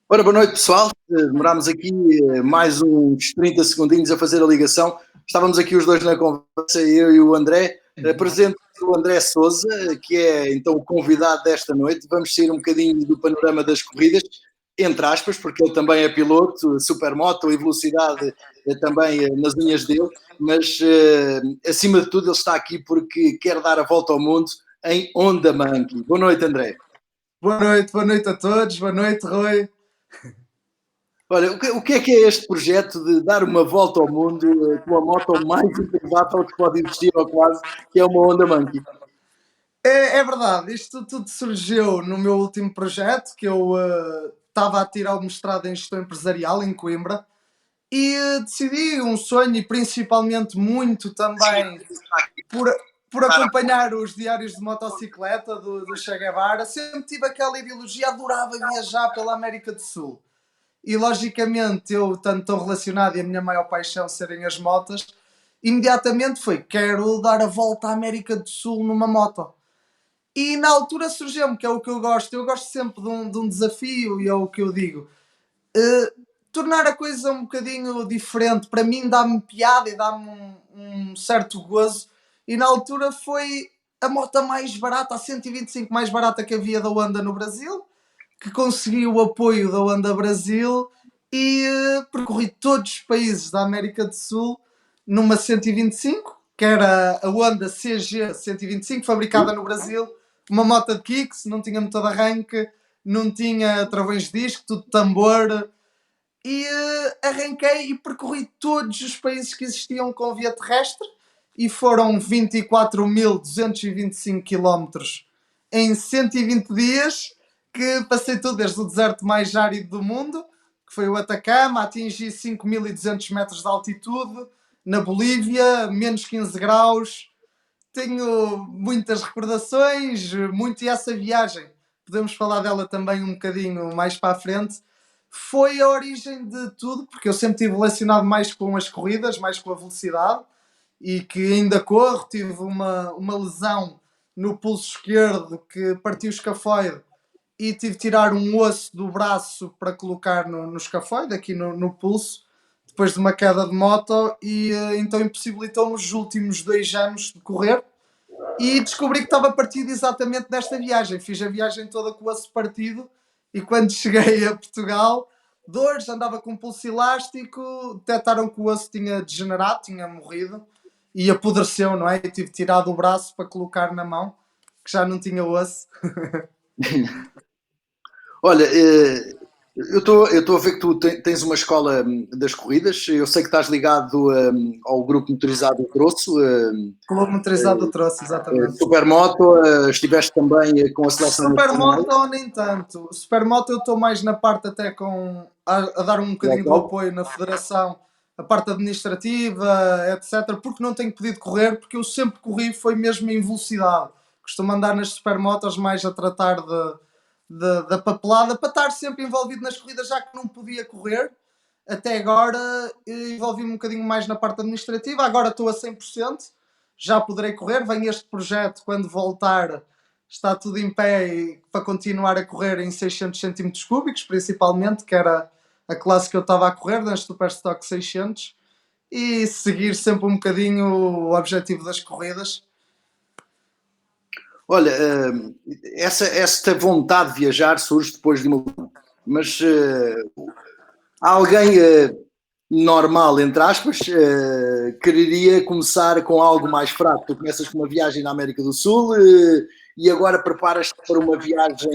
Ora, boa noite, pessoal. Demorámos aqui mais uns 30 segundinhos a fazer a ligação. Estávamos aqui os dois na conversa, eu e o André. Apresento o André Sousa, que é então o convidado desta noite. Vamos sair um bocadinho do panorama das corridas, entre aspas, porque ele também é piloto, supermoto e velocidade também nas unhas dele, mas acima de tudo ele está aqui porque quer dar a volta ao mundo em Honda Monkey. Boa noite, André. Boa noite a todos, boa noite, Rui. Olha, o que é este projeto de dar uma volta ao mundo com a moto mais improvável que pode existir, ou quase, que é uma Honda Monkey? É verdade, isto tudo surgiu no meu último projeto, que eu estava a tirar o mestrado em gestão empresarial em Coimbra e decidi um sonho e principalmente muito também por, por acompanhar os diários de motocicleta do Che Guevara, sempre tive aquela ideologia, adorava viajar pela América do Sul. E logicamente eu, tanto tão relacionado e a minha maior paixão serem as motas, imediatamente foi, quero dar a volta à América do Sul numa moto. E na altura surgiu-me, que é o que eu gosto sempre de um desafio e é o que eu digo. Eh, Tornar a coisa um bocadinho diferente, para mim dá-me piada e dá-me um certo gozo. E na altura foi a moto mais barata, a 125 mais barata que havia da Honda no Brasil, que consegui o apoio da Honda Brasil e percorri todos os países da América do Sul numa 125, que era a Honda CG 125, fabricada no Brasil, uma moto de kicks, não tinha motor de arranque, não tinha travões de disco, tudo tambor, e arranquei e percorri todos os países que existiam com via terrestre e foram 24.225 quilómetros em 120 dias que passei tudo, desde o deserto mais árido do mundo, que foi o Atacama, atingi 5.200 metros de altitude, na Bolívia, menos 15 graus. Tenho muitas recordações, muito, e essa viagem, podemos falar dela também um bocadinho mais para a frente, foi a origem de tudo, porque eu sempre estive relacionado mais com as corridas, mais com a velocidade, e que ainda corro, tive uma lesão no pulso esquerdo que partiu o escafoide e tive de tirar um osso do braço para colocar no escafoide, aqui no pulso, depois de uma queda de moto, e então impossibilitou-me os últimos 2 anos de correr. E descobri que estava partido exatamente nesta viagem. Fiz a viagem toda com o osso partido e quando cheguei a Portugal, dores, andava com um pulso elástico, detectaram que o osso tinha degenerado, tinha morrido e apodreceu, não é? Eu tive tirado o braço para colocar na mão, que já não tinha osso. Olha, eu estou a ver que tu tens uma escola das corridas. Eu sei que estás ligado ao grupo motorizado do Troço, Clube motorizado trouxe, exatamente. Supermoto, estiveste também com a seleção nacional. Supermoto nem tanto. Supermoto eu estou mais na parte até a dar um bocadinho do apoio na federação, a parte administrativa, etc. Porque não tenho podido correr, porque eu sempre corri foi mesmo em velocidade. Costumo andar nas supermotos mais a tratar da papelada, para estar sempre envolvido nas corridas, já que não podia correr. Até agora envolvi-me um bocadinho mais na parte administrativa, agora estou a 100%, já poderei correr, vem este projeto quando voltar, está tudo em pé para continuar a correr em 600 centímetros cúbicos, principalmente, que era a classe que eu estava a correr, nas Superstock 600, e seguir sempre um bocadinho o objetivo das corridas. Olha, esta vontade de viajar surge depois de uma. Mas há alguém normal, entre aspas, quereria começar com algo mais fraco. Tu começas com uma viagem na América do Sul e agora preparas-te para uma viagem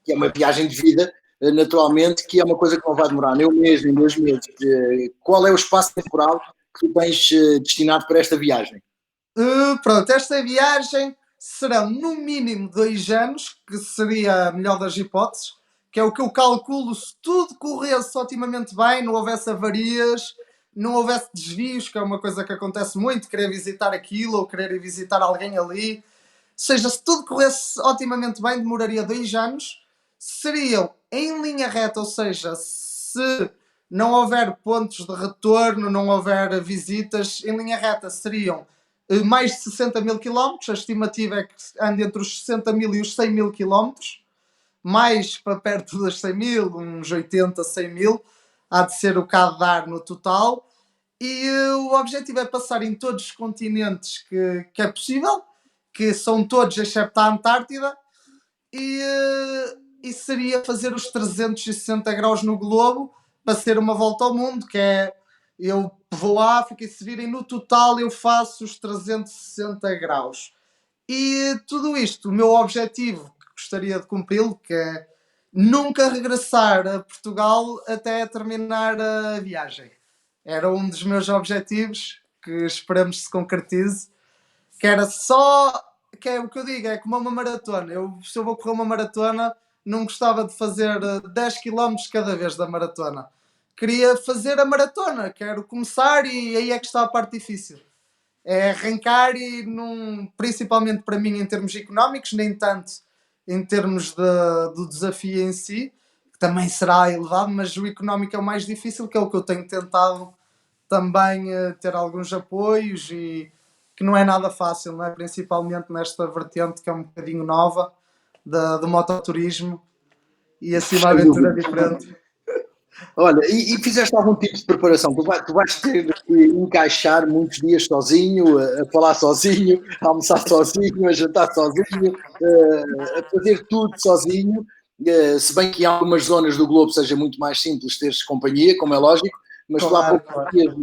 que é uma viagem de vida, naturalmente, que é uma coisa que não vai demorar nem um mês, nem 2 meses. Qual é o espaço temporal que tu tens destinado para esta viagem? Pronto, esta viagem serão no mínimo 2 anos, que seria a melhor das hipóteses, que é o que eu calculo se tudo corresse otimamente bem, não houvesse avarias, não houvesse desvios, que é uma coisa que acontece muito, querer visitar aquilo ou querer ir visitar alguém ali. Ou seja, se tudo corresse otimamente bem, demoraria 2 anos. Seriam em linha reta, ou seja, se não houver pontos de retorno, não houver visitas, em linha reta seriam mais de 60 mil quilómetros. A estimativa é que ande entre os 60 mil e os 100 mil quilómetros. mais para perto dos 100 mil, uns 80, 100 mil, há de ser o que há de dar no total. E o objetivo é passar em todos os continentes que é possível, que são todos excepto a Antártida, e seria fazer os 360 graus no globo para ser uma volta ao mundo, que é eu vou à África e se virem no total eu faço os 360 graus. E tudo isto, o meu objetivo, que gostaria de cumpri-lo, que é nunca regressar a Portugal até terminar a viagem. Era um dos meus objetivos, que esperamos se concretize, que era só, que é o que eu digo, é como uma maratona. Se eu vou correr uma maratona, não gostava de fazer 10 km cada vez da maratona. Queria fazer a maratona, quero começar e aí é que está a parte difícil. É arrancar e principalmente para mim em termos económicos, nem tanto em termos do desafio em si, que também será elevado, mas o económico é o mais difícil, que é o que eu tenho tentado também ter alguns apoios e que não é nada fácil, não é? Principalmente nesta vertente que é um bocadinho nova do mototurismo e assim uma Sem aventura dúvida. diferente. Olha, e fizeste algum tipo de preparação? Tu vais ter que encaixar muitos dias sozinho, a falar sozinho, a almoçar sozinho, a jantar sozinho, a fazer tudo sozinho. Se bem que em algumas zonas do globo seja muito mais simples teres companhia, como é lógico, mas tu há Claro, pouco claro. dias,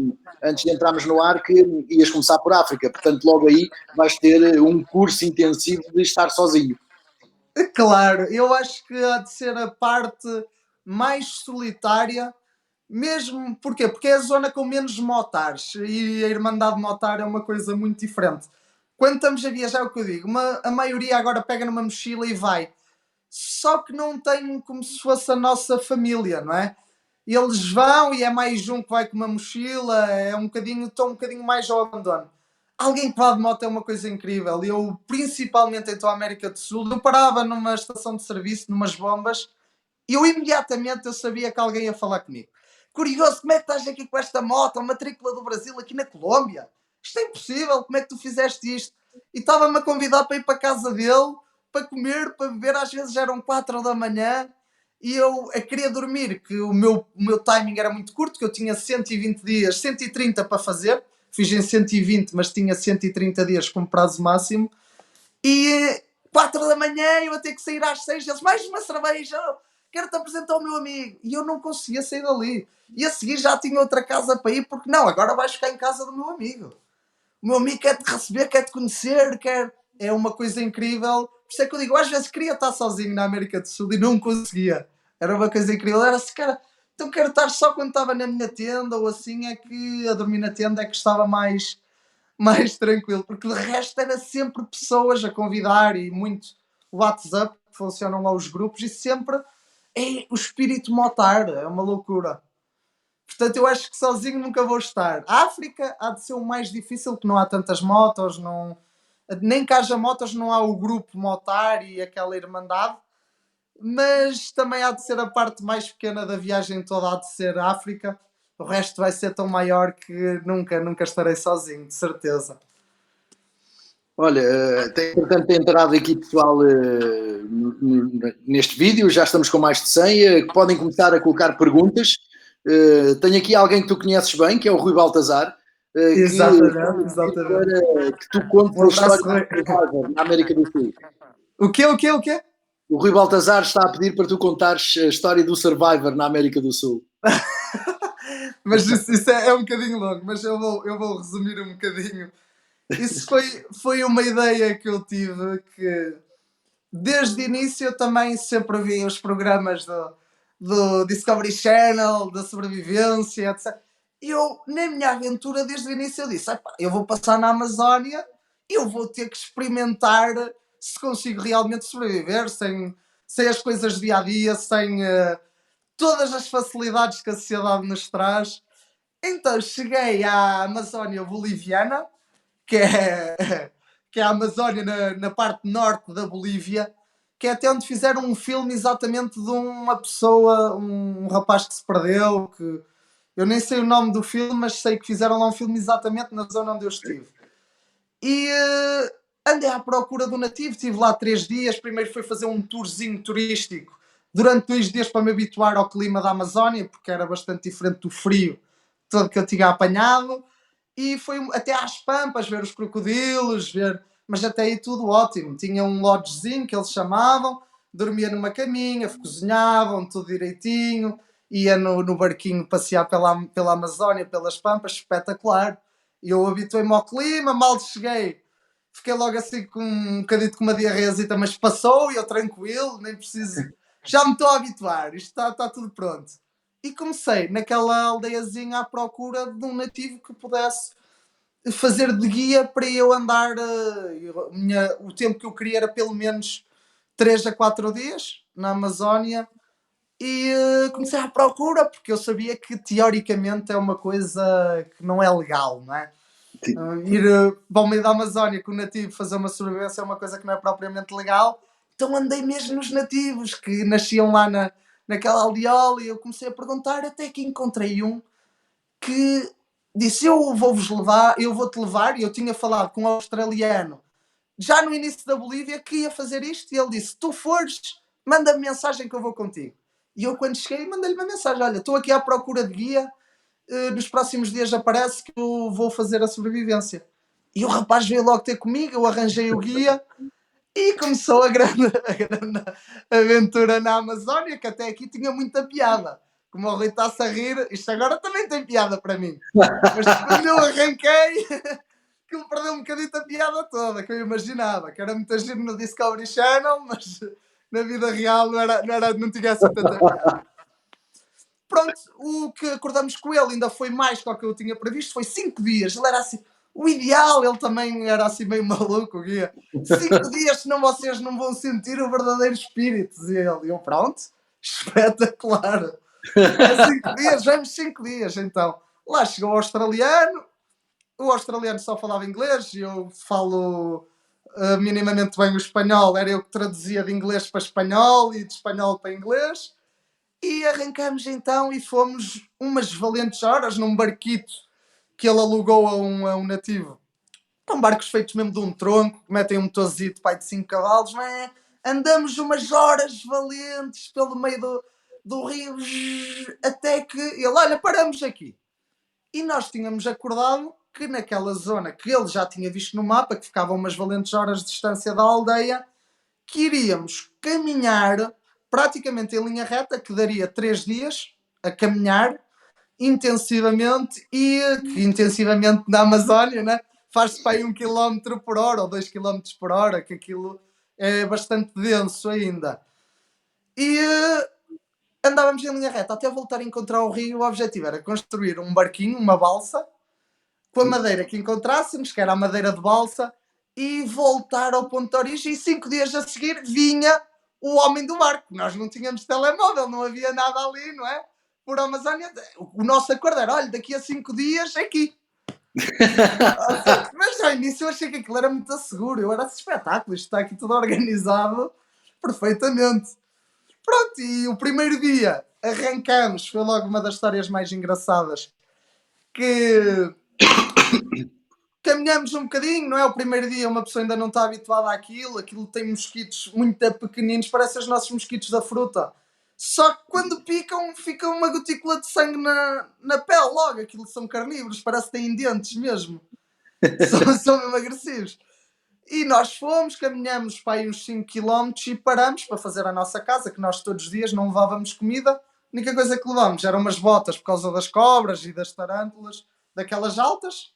antes de entrarmos no ar, que ias começar por África, portanto, logo aí vais ter um curso intensivo de estar sozinho. Claro, eu acho que há de ser a parte mais solitária, mesmo porquê? Porque é a zona com menos motares e a Irmandade Motar é uma coisa muito diferente. Quando estamos a viajar, é o que eu digo, a maioria agora pega numa mochila e vai, só que não tem como se fosse a nossa família, não é? Eles vão e é mais um que vai com uma mochila, estão um bocadinho mais ao abandono. Alguém que vá de moto é uma coisa incrível. Eu, principalmente em toda a América do Sul, eu parava numa estação de serviço, numas bombas, e eu sabia que alguém ia falar comigo. Curioso, como é que estás aqui com esta moto, a matrícula do Brasil aqui na Colômbia? Isto é impossível, como é que tu fizeste isto? E estava-me a convidar para ir para a casa dele, para comer, para beber, às vezes eram 4 da manhã, e eu queria dormir, que o meu timing era muito curto, que eu tinha 120 dias, 130 para fazer, fiz em 120, mas tinha 130 dias como prazo máximo, e 4 da manhã eu a ter que sair às 6, eles, mais uma cerveja, quero-te apresentar o meu amigo. E eu não conseguia sair dali. E a seguir já tinha outra casa para ir, porque não, agora vais ficar em casa do meu amigo. O meu amigo quer-te receber, quer-te conhecer, quer... É uma coisa incrível. Por isso é que eu digo, às vezes queria estar sozinho na América do Sul e não conseguia. Era uma coisa incrível. Era assim, cara, então quero estar só quando estava na minha tenda ou assim, é que a dormir na tenda é que estava mais tranquilo, porque de resto era sempre pessoas a convidar e muito WhatsApp, funcionam lá os grupos e sempre é o espírito motar, é uma loucura. Portanto, eu acho que sozinho nunca vou estar. A África há de ser o mais difícil, que não há tantas motos, não, nem que haja motos, não há o grupo motar e aquela irmandade, mas também há de ser a parte mais pequena da viagem toda, há de ser a África. O resto vai ser tão maior que nunca estarei sozinho, de certeza. Olha, portanto, tem entrado aqui pessoal neste vídeo, já estamos com mais de 100, que podem começar a colocar perguntas. Tenho aqui alguém que tu conheces bem, que é o Rui Baltazar, que Exatamente, pediu exatamente. para que tu contes Um a história abraço, do Rui. Survivor na América do Sul. O quê, o quê, o quê? O Rui Baltazar está a pedir para tu contares a história do Survivor na América do Sul. Mas isso é um bocadinho longo, mas eu vou resumir um bocadinho. Isso foi uma ideia que eu tive, que desde o início eu também sempre vi os programas do Discovery Channel, da sobrevivência, etc. E eu, na minha aventura, desde o início, eu disse: "Epá, eu vou passar na Amazónia, eu vou ter que experimentar se consigo realmente sobreviver sem as coisas do dia a dia, sem todas as facilidades que a sociedade nos traz." Então cheguei à Amazónia Boliviana, que é, que é a Amazónia na parte norte da Bolívia, que é até onde fizeram um filme exatamente de uma pessoa, um rapaz que se perdeu, que eu nem sei o nome do filme, mas sei que fizeram lá um filme exatamente na zona onde eu estive. E andei à procura do nativo, estive lá 3 dias, primeiro fui fazer um tourzinho turístico durante 2 dias para me habituar ao clima da Amazónia, porque era bastante diferente do frio todo que eu tinha apanhado, e foi até às Pampas ver os crocodilos, ver, mas até aí tudo ótimo. Tinha um lodgezinho que eles chamavam, dormia numa caminha, cozinhavam tudo direitinho, ia no barquinho passear pela Amazónia, pelas Pampas, espetacular. E eu habituei-me ao clima, mal cheguei, fiquei logo assim com um bocadinho com uma diarreazita, mas passou e eu tranquilo, nem preciso. Já me estou a habituar, isto está tudo pronto. E comecei naquela aldeiazinha à procura de um nativo que pudesse fazer de guia para eu andar. O tempo que eu queria era pelo menos 3 a 4 dias na Amazónia. E comecei à procura, porque eu sabia que teoricamente é uma coisa que não é legal, não é? Ir para o meio da Amazónia com o nativo fazer uma sobrevivência é uma coisa que não é propriamente legal. Então andei mesmo nos nativos que nasciam lá naquela aldeola e eu comecei a perguntar até que encontrei um que disse: Eu vou-vos levar, eu vou-te levar. E eu tinha falado com um australiano já no início da Bolívia que ia fazer isto. E ele disse: Tu fores, manda-me mensagem que eu vou contigo. E eu, quando cheguei, mandei-lhe uma mensagem: Olha, estou aqui à procura de guia. Nos próximos dias aparece que eu vou fazer a sobrevivência. E o rapaz veio logo ter comigo, eu arranjei o guia e começou a grande aventura na Amazónia, que até aqui tinha muita piada. Como o Rui está-se a rir, isto agora também tem piada para mim. Mas quando eu arranquei, que me perdeu um bocadinho a piada toda, que eu imaginava, que era muito giro no Discovery Channel, mas na vida real não tinha assim tanta piada. Pronto, o que acordamos com ele ainda foi mais do que eu tinha previsto, foi 5 dias. Ele era assim, o ideal, ele também era assim meio maluco, o guia. 5 dias, senão vocês não vão sentir o verdadeiro espírito. E ele, eu, pronto, espetacular. É 5 dias, vamos 5 dias. Então, lá chegou o australiano só falava inglês, eu falo minimamente bem o espanhol, era eu que traduzia de inglês para espanhol e de espanhol para inglês. E arrancamos então e fomos umas valentes horas num barquito que ele alugou a um nativo. São barcos feitos mesmo de um tronco, que metem um motorzito pai de 5 cavalos, não é? Andamos umas horas valentes pelo meio do rio, até que ele, olha, paramos aqui. E nós tínhamos acordado que naquela zona que ele já tinha visto no mapa, que ficava umas valentes horas de distância da aldeia, que iríamos caminhar praticamente em linha reta, que daria 3 dias a caminhar intensivamente e que intensivamente na Amazónia, né? Faz-se para aí 1 km por hora ou 2 km por hora, que aquilo é bastante denso ainda. E andávamos em linha reta até voltar a encontrar o rio. O objetivo era construir um barquinho, uma balsa, com a madeira que encontrássemos, que era a madeira de balsa, e voltar ao ponto de origem. E 5 dias a seguir vinha o homem do barco. Nós não tínhamos telemóvel, não havia nada ali, não é? Por Amazónia, o nosso acordo era: olha, daqui a 5 dias aqui. Mas ao início eu achei que aquilo era muito seguro. Eu era espetáculo, isto está aqui tudo organizado perfeitamente. Pronto, e o primeiro dia arrancamos, foi logo uma das histórias mais engraçadas, que caminhamos um bocadinho, não é? O primeiro dia uma pessoa ainda não está habituada àquilo, aquilo tem mosquitos muito pequeninos, parecem os nossos mosquitos da fruta. Só que quando picam, fica uma gotícula de sangue na pele logo. Aquilo são carnívoros, parece que têm dentes mesmo. São mesmo agressivos. E nós fomos, caminhamos para aí uns 5 km e paramos para fazer a nossa casa, que nós todos os dias não levávamos comida. A única coisa que levávamos eram umas botas por causa das cobras e das tarântulas, daquelas altas.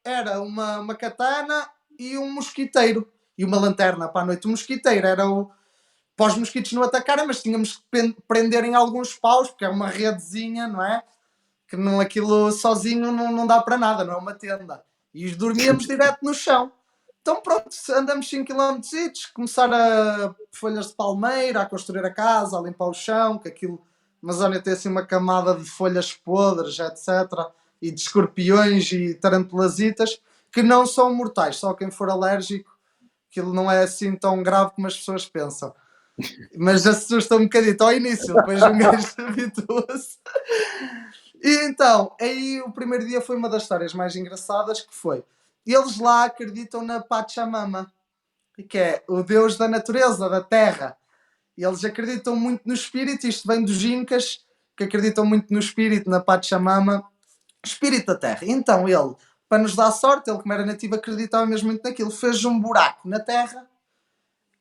Era uma katana e um mosquiteiro. E uma lanterna para a noite. O mosquiteiro era para os mosquitos não atacarem, mas tínhamos que prender em alguns paus, porque é uma redezinha, não é? Que não, aquilo sozinho não dá para nada, não é uma tenda. E dormíamos direto no chão. Então pronto, andamos 5 km, começar a folhas de palmeira, a construir a casa, a limpar o chão, que aquilo, a Amazónia tem assim uma camada de folhas podres, etc. E de escorpiões e tarantulazitas, que não são mortais, só quem for alérgico, aquilo não é assim tão grave como as pessoas pensam. Mas assusta um bocadinho ao início, depois um gajo habitua-se. E então, aí o primeiro dia foi uma das histórias mais engraçadas, que foi, eles lá acreditam na Pachamama, que é o deus da natureza, da terra. E eles acreditam muito no espírito, isto vem dos Incas, que acreditam muito no espírito, na Pachamama, espírito da terra. Então ele, para nos dar sorte, ele como era nativo acreditava mesmo muito naquilo, fez um buraco na terra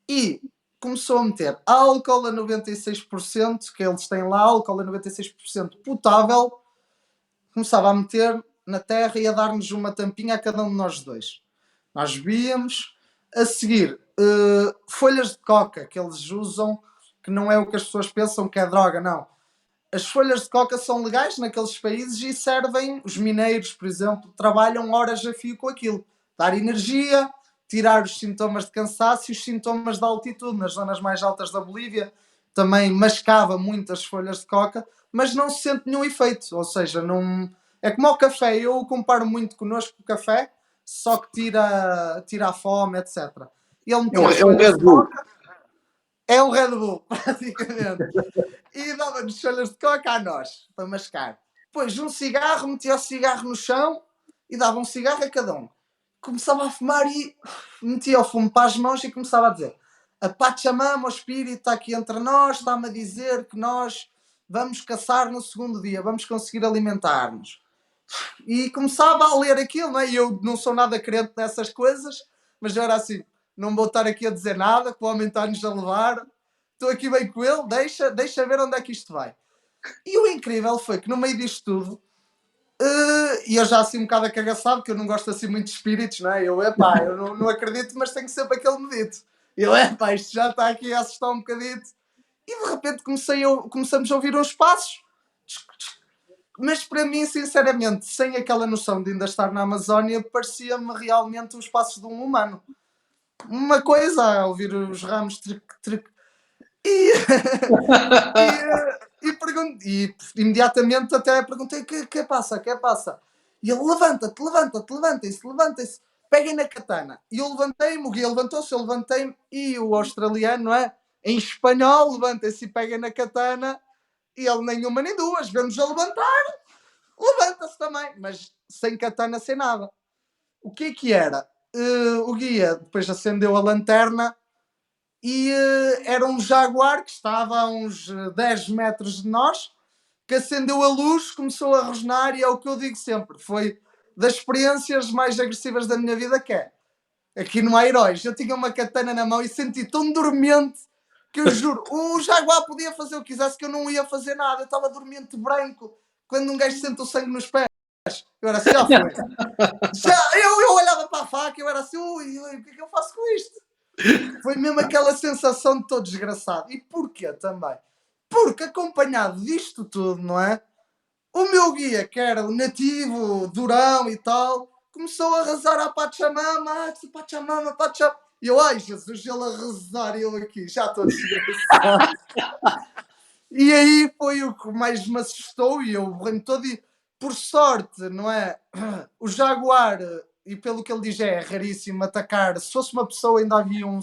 e começou a meter álcool a 96%, que eles têm lá, álcool a 96% potável, começava a meter na terra e a dar-nos uma tampinha a cada um de nós dois. Nós bebíamos. A seguir, folhas de coca que eles usam, que não é o que as pessoas pensam que é droga, não. As folhas de coca são legais naqueles países e servem, os mineiros, por exemplo, trabalham horas a fio com aquilo. Dar energia, tirar os sintomas de cansaço e os sintomas de altitude. Nas zonas mais altas da Bolívia também mascava muitas folhas de coca, mas não se sente nenhum efeito. Ou seja, não... é como o café. Eu comparo muito connosco o café, só que tira a fome, etc. E ele metia as É um folhas Red de Bull. coca, é um Red Bull, praticamente. E dava-nos folhas de coca a nós, para mascar. Depois um cigarro, metia o cigarro no chão e dava um cigarro a cada um. Começava a fumar e metia o fumo para as mãos e começava a dizer: a Pachamama, o espírito, está aqui entre nós, está-me a dizer que nós vamos caçar no segundo dia, vamos conseguir alimentar-nos. E começava a ler aquilo, não é? E eu não sou nada crente nessas coisas, mas eu era assim: não vou estar aqui a dizer nada, que o homem está-nos a levar, estou aqui bem com ele, deixa ver onde é que isto vai. E o incrível foi que no meio disto tudo, e eu já assim um bocado acagaçado, que eu não gosto assim muito de espíritos, não é? Eu não acredito, mas tenho sempre aquele medito. Isto já está aqui a assustar um bocadito. E de repente começamos a ouvir uns passos, mas para mim, sinceramente, sem aquela noção de ainda estar na Amazónia, parecia-me realmente os passos de um humano. Uma coisa a ouvir os ramos tric, e, e imediatamente até perguntei: que passa, que passa? E ele: levantem-se, peguem na katana. E eu levantei-me, o guia levantou-se, eu levantei-me, e o australiano, não é? Em espanhol: levantem-se e peguem na katana. E ele: nenhuma nem duas, vemos a levantar, levanta-se também, mas sem katana, sem nada. O que era? O guia depois acendeu a lanterna e era um jaguar que estava a uns 10 metros de nós, que acendeu a luz, começou a rosnar, e é o que eu digo sempre: foi das experiências mais agressivas da minha vida, que é, aqui não há heróis. Eu tinha uma katana na mão e senti tão dormente que eu juro, o jaguar podia fazer o que quisesse, que eu não ia fazer nada. Eu estava dormente branco, quando um gajo sente o sangue nos pés. Eu era assim: já foi. Eu olhava para a faca e eu era assim: ui, o que é que eu faço com isto? Foi mesmo aquela sensação de todo desgraçado. E porquê também? Porque acompanhado disto tudo, não é? O meu guia, que era o nativo, durão e tal, começou a rezar à Pachamama, Pachamama, Pachamama. E eu: ai Jesus, ele a rezar, e eu aqui, já estou desgraçado. E aí foi o que mais me assustou, e eu borrei-me todo. E por sorte, não é? O jaguar, e pelo que ele diz, é raríssimo atacar. Se fosse uma pessoa, ainda havia uma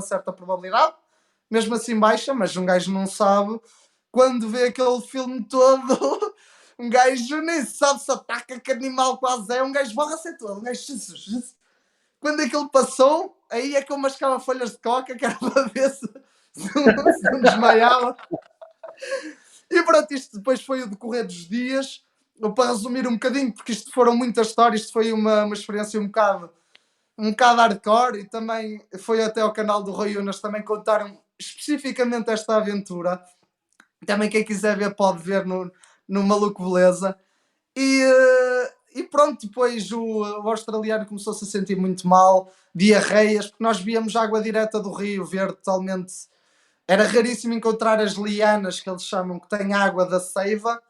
certa probabilidade, mesmo assim baixa, mas um gajo não sabe. Quando vê aquele filme todo, um gajo nem sabe se ataca, que animal quase é. Um gajo borra-se todo. Um gajo, Jesus. Quando aquilo passou, aí é que eu mascava folhas de coca, que era para ver se não desmaiava. E pronto, isto depois foi o decorrer dos dias. Para resumir um bocadinho, porque isto foram muitas histórias, isto foi uma experiência um bocado hardcore, e também foi até ao canal do Rui Unas também contaram especificamente esta aventura. Também quem quiser ver pode ver no Maluco Beleza. E pronto, depois o australiano começou-se a sentir muito mal, diarreias, porque nós víamos água direta do rio, verde totalmente. Era raríssimo encontrar as lianas, que eles chamam, que têm água da seiva.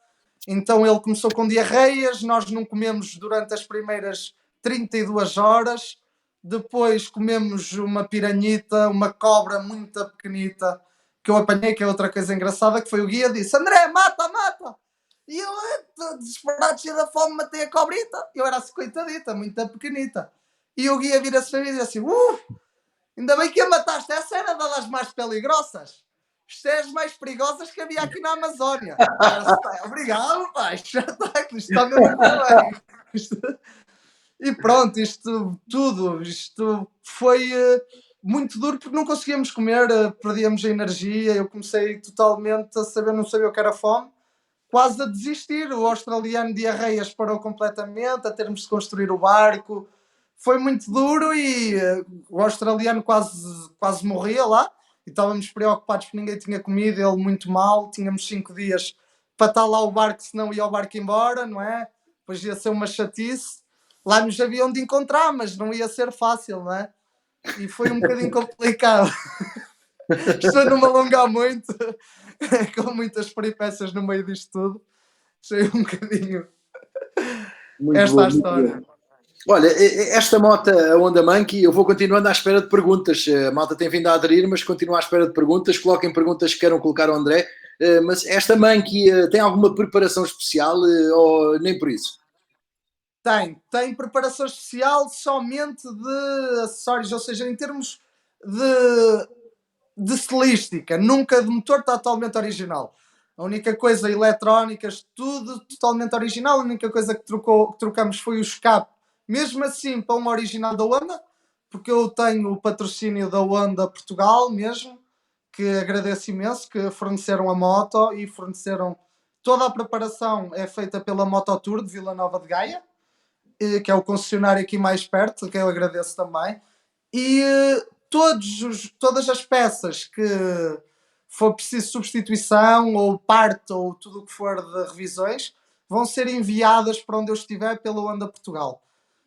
Então ele começou com diarreias, nós não comemos durante as primeiras 32 horas. Depois comemos uma piranhita, uma cobra muito pequenita, que eu apanhei, que é outra coisa engraçada, que foi o guia, disse: André, mata, mata! E eu, desesperado, cheio da fome, matei a cobrita. Eu era assim, coitadita, muito pequenita. E o guia vira-se para mim e diz assim: ainda bem que a mataste, essa era das mais peligrosas. Isto é as mais perigosas que havia aqui na Amazónia. Obrigado, pá, isto já está mesmo a correr bem. E pronto, isto foi muito duro porque não conseguíamos comer, perdíamos a energia, eu comecei totalmente a saber, não sabia o que era fome, quase a desistir. O australiano diarreias parou completamente, a termos de construir o barco. Foi muito duro e o australiano quase morria lá. E estávamos preocupados porque ninguém tinha comida, ele muito mal. Tínhamos 5 dias para estar lá o barco, senão ia o barco embora, não é? Depois ia ser uma chatice. Lá nos haviam de encontrar, mas não ia ser fácil, não é? E foi um bocadinho complicado. Estou a não me alongar muito, com muitas peripécias no meio disto tudo. Sei um bocadinho Muito esta bom, a muito história. bom. Olha, esta moto, a Honda Monkey, eu vou continuando à espera de perguntas. A malta tem vindo a aderir, mas continuo à espera de perguntas. Coloquem perguntas que queiram colocar ao André. Mas esta Monkey tem alguma preparação especial ou nem por isso? Tem preparação especial somente de acessórios, ou seja, em termos de, de estilística, nunca de motor totalmente original. A única coisa, eletrónicas, tudo totalmente original. A única coisa que trocamos foi o escape, mesmo assim, para um original da Honda, porque eu tenho o patrocínio da Honda Portugal mesmo, que agradeço imenso, que forneceram a moto e forneceram toda a preparação é feita pela Mototour de Vila Nova de Gaia, que é o concessionário aqui mais perto, que eu agradeço também. E todas as peças que for preciso substituição ou parte ou tudo o que for de revisões vão ser enviadas para onde eu estiver pela Honda Portugal.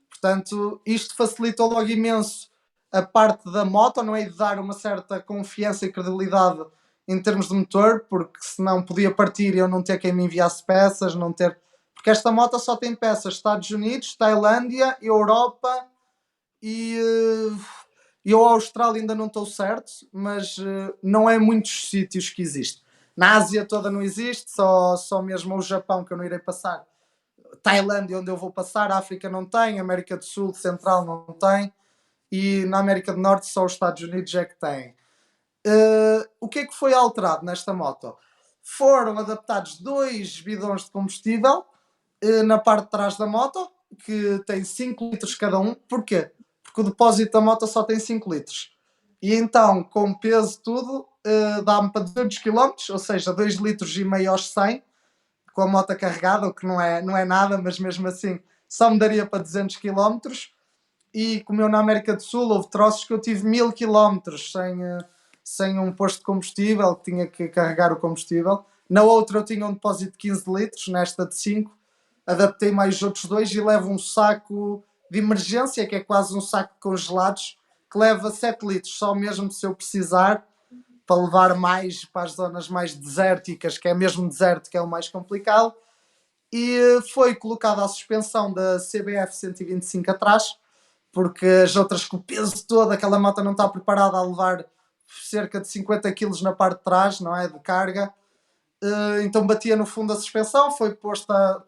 Portanto, isto facilita logo imenso a parte da moto, não é? De dar uma certa confiança e credibilidade em termos de motor, porque senão podia partir e eu não ter quem me enviasse peças, não ter. Porque esta moto só tem peças Estados Unidos, Tailândia, Europa e eu a Austrália ainda não estou certo, mas não é muitos sítios que existe. Na Ásia toda não existe, só mesmo o Japão que eu não irei passar. Tailândia, onde eu vou passar, a África não tem, América do Sul, Central não tem, e na América do Norte só os Estados Unidos é que têm. O que é que foi alterado nesta moto? Foram adaptados 2 bidões de combustível na parte de trás da moto, que tem 5 litros cada um. Porquê? Porque o depósito da moto só tem 5 litros. E então, com peso tudo, dá-me para 200 km, ou seja, 2,5 litros aos 100, com a moto carregada, o que não é nada, mas mesmo assim só me daria para 200 km. E como eu na América do Sul, houve troços que eu tive 1000 km sem um posto de combustível, que tinha que carregar o combustível. Na outra eu tinha um depósito de 15 litros, nesta de 5. Adaptei mais outros 2 e levo um saco de emergência, que é quase um saco de congelados, que leva 7 litros, só mesmo se eu precisar, para levar mais para as zonas mais desérticas, que é mesmo deserto, que é o mais complicado. E foi colocada a suspensão da CBF 125 atrás, porque as outras, com o peso todo, aquela moto não está preparada a levar cerca de 50 kg na parte de trás, não é? De carga. Então batia no fundo a suspensão, foi posta